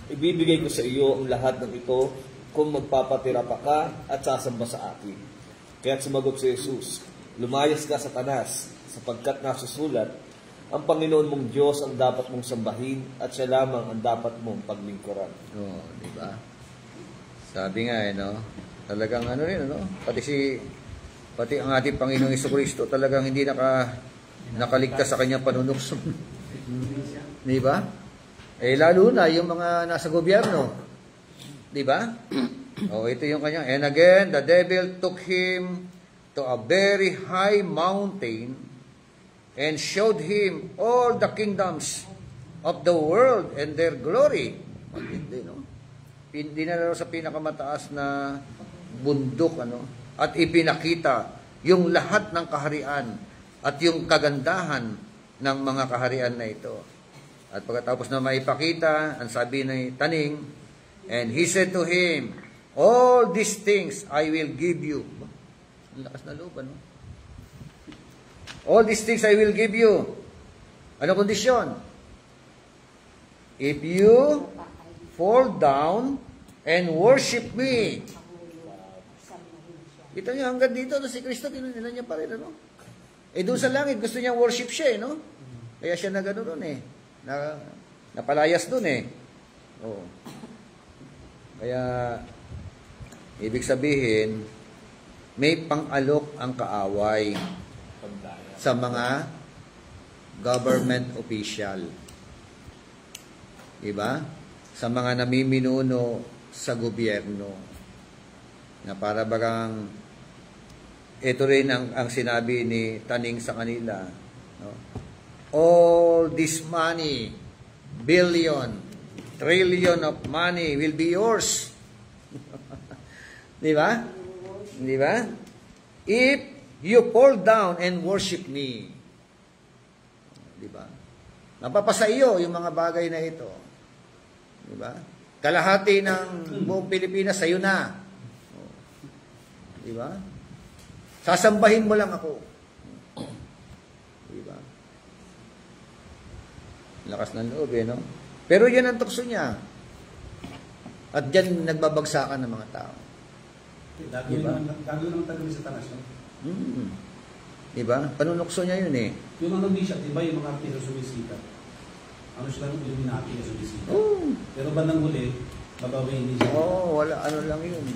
[SPEAKER 2] ibibigay ko sa iyo ang lahat ng ito kung magpapatira pa ka at sasamba sa akin. Kaya't sumagot si Jesus, lumayas ka, Satanas, sapagkat nasusulat, ang Panginoon mong Diyos ang dapat mong sambahin at siya lamang ang dapat mong paglingkuran.
[SPEAKER 1] Oo, di ba? Sabi nga, talagang rin, pati ang ating Panginoong Jesucristo talagang hindi nakaligtas sa kanyang panunukso. Di ba? Lalo na yung mga nasa gobyerno. Di ba? Ito yung kanya. And again, the devil took him to a very high mountain and showed him all the kingdoms of the world and their glory. Hindi na sa pinakamataas na bundok, at ipinakita yung lahat ng kaharian at yung kagandahan ng mga kaharian na ito. At pagkatapos na maipakita, ang sabi ng taning, and he said to him, all these things I will give you. Ang lakas na loob, All these things I will give you. Ano kondisyon? If you fall down and worship me. Kita niyo hanggang dito, no, si Kristo, kinunila niya pa rin, ano? Doon sa langit, gusto niya worship siya, no? Kaya siya nagano doon, napalayas doon, Oo. Kaya, ibig sabihin, may pang-alok ang kaaway sa mga government official. Diba? Sa mga namiminuno sa gobyerno. Na para bagang ito rin ang sinabi ni Taning sa kanila. No? All this money, billion, trillion of money will be yours. Diba? Diba? If you fall down and worship me. Diba? Napapasa iyo yung mga bagay na ito. Diba? Kalahati ng buong Pilipinas sa'yo na. Diba? Sasambahin mo lang ako. Diba? Lakas ng loob, no? Pero yan ang tukso niya. At dyan nagbabagsakan ng mga tao.
[SPEAKER 4] Diba? Gagawin ng tagal sa tanas, no?
[SPEAKER 1] Diba? Panunukso niya yun,
[SPEAKER 4] Yung ano di siya, diba yung mga artista sumisita? Ano sila ng Illuminati na sumisita? Pero bandang huli, babawiin din siya.
[SPEAKER 1] Wala, ano lang yun.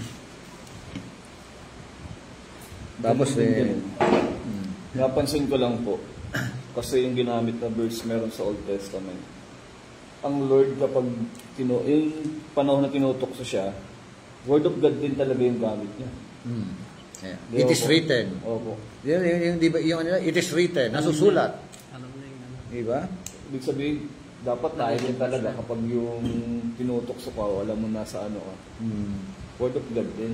[SPEAKER 1] Tapos
[SPEAKER 2] Napansin ko lang po, kasi yung ginamit na verse meron sa Old Testament. Ang Lord kapag yung panahon na tinutokso siya, Word of God din talaga yung gamit niya.
[SPEAKER 1] Yeah. It is written.
[SPEAKER 2] Opo.
[SPEAKER 1] Yung it is written, nasusulat. Diba?
[SPEAKER 2] Ibig sabihin, dapat tayo din talaga kapag yung tinutokso ka, alam mo nasa ano ka. Word of God din.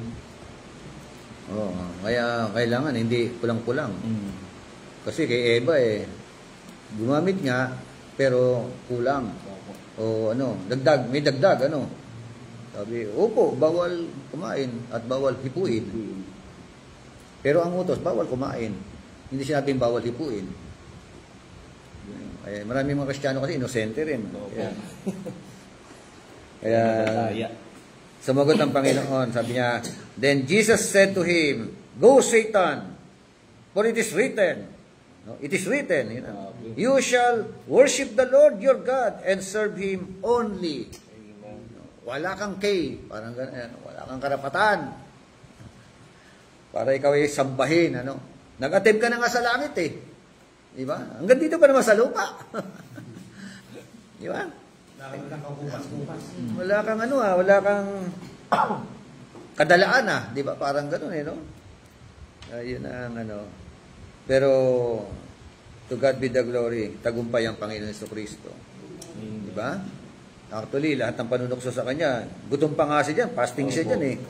[SPEAKER 1] Kaya kailangan hindi pulang-pulang. Kasi kay Eva gumamit nga pero kulang. Dagdag, may dagdag Sabi, opo, bawal kumain at bawal hipuin. Pero ang utos, bawal kumain. Hindi sinabing bawal hipuin. Maraming mga Kristiyano kasi inosente rin. Kaya sumagot ang Panginoon, sabi niya, then Jesus said to him, go Satan, for it is written. It is written, you shall worship the Lord your God and serve Him only. Wala kang parang wala kang karapatan. Para ikaw ay sambahin, Nag-attempt ka na nga sa langit, Di ba? Hanggang dito pa naman sa lupa. Di ba? Wala kang wala kang kadalaan, di ba? Parang ganoon, no? Ayun ang Pero to God be the glory, tagumpay ang Panginoon Jesucristo. Di ba? Actually, lahat ng panunukso sa kanya, gutom pa nga siya dyan, fasting siya dyan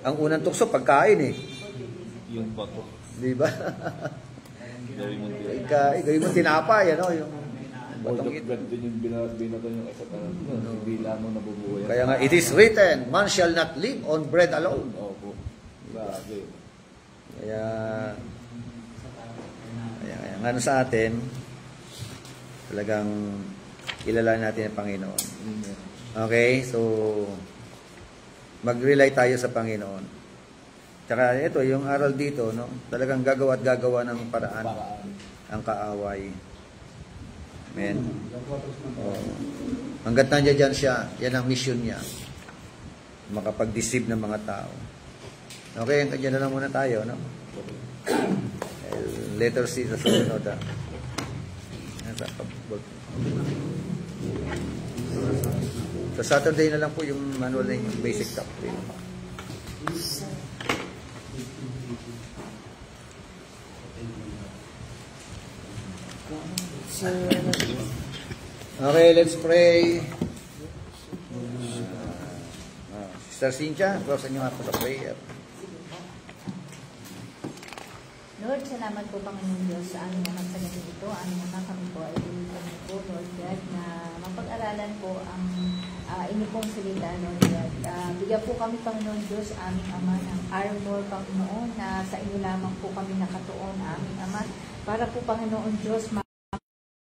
[SPEAKER 1] Ang unang tukso, pagkain
[SPEAKER 2] Yung bato.
[SPEAKER 1] Di ba? Gawin mo tinapay, yung
[SPEAKER 2] Word of God din yung binato yung isa hindi lamang nabubuhay.
[SPEAKER 1] Kaya nga, it is written, man shall not live on bread alone.
[SPEAKER 2] Opo. Grabe.
[SPEAKER 1] Kaya sa atin, talagang kilala natin ang Panginoon. Okay? So, mag-rely tayo sa Panginoon. Tsaka ito, yung aral dito, talagang gagawa at gagawa ng paraan ang kaaway. Amen. Hanggat nandiyan dyan siya, yan ang mission niya. Makapag-deceive ng mga tao. Okay, dyan na lang muna tayo, Letter C sa sunod, Sa Saturday na lang po yung manual na yung basic doctrine. Okay, let's pray. Sister Cynthia, close niyo nga po sa prayer.
[SPEAKER 7] Lord, salamat po Panginoon Diyos sa aming naman sa gabi ito. Aming naman kami po ay kami po, Lord God, na mapag-aralan po ang inyo pong salita, Lord God. Bigyan po kami, Panginoon Diyos, aming Ama, ng armor, Panginoon, na sa inyo lamang po kami nakatuon, aming Ama, para po, Panginoon Diyos,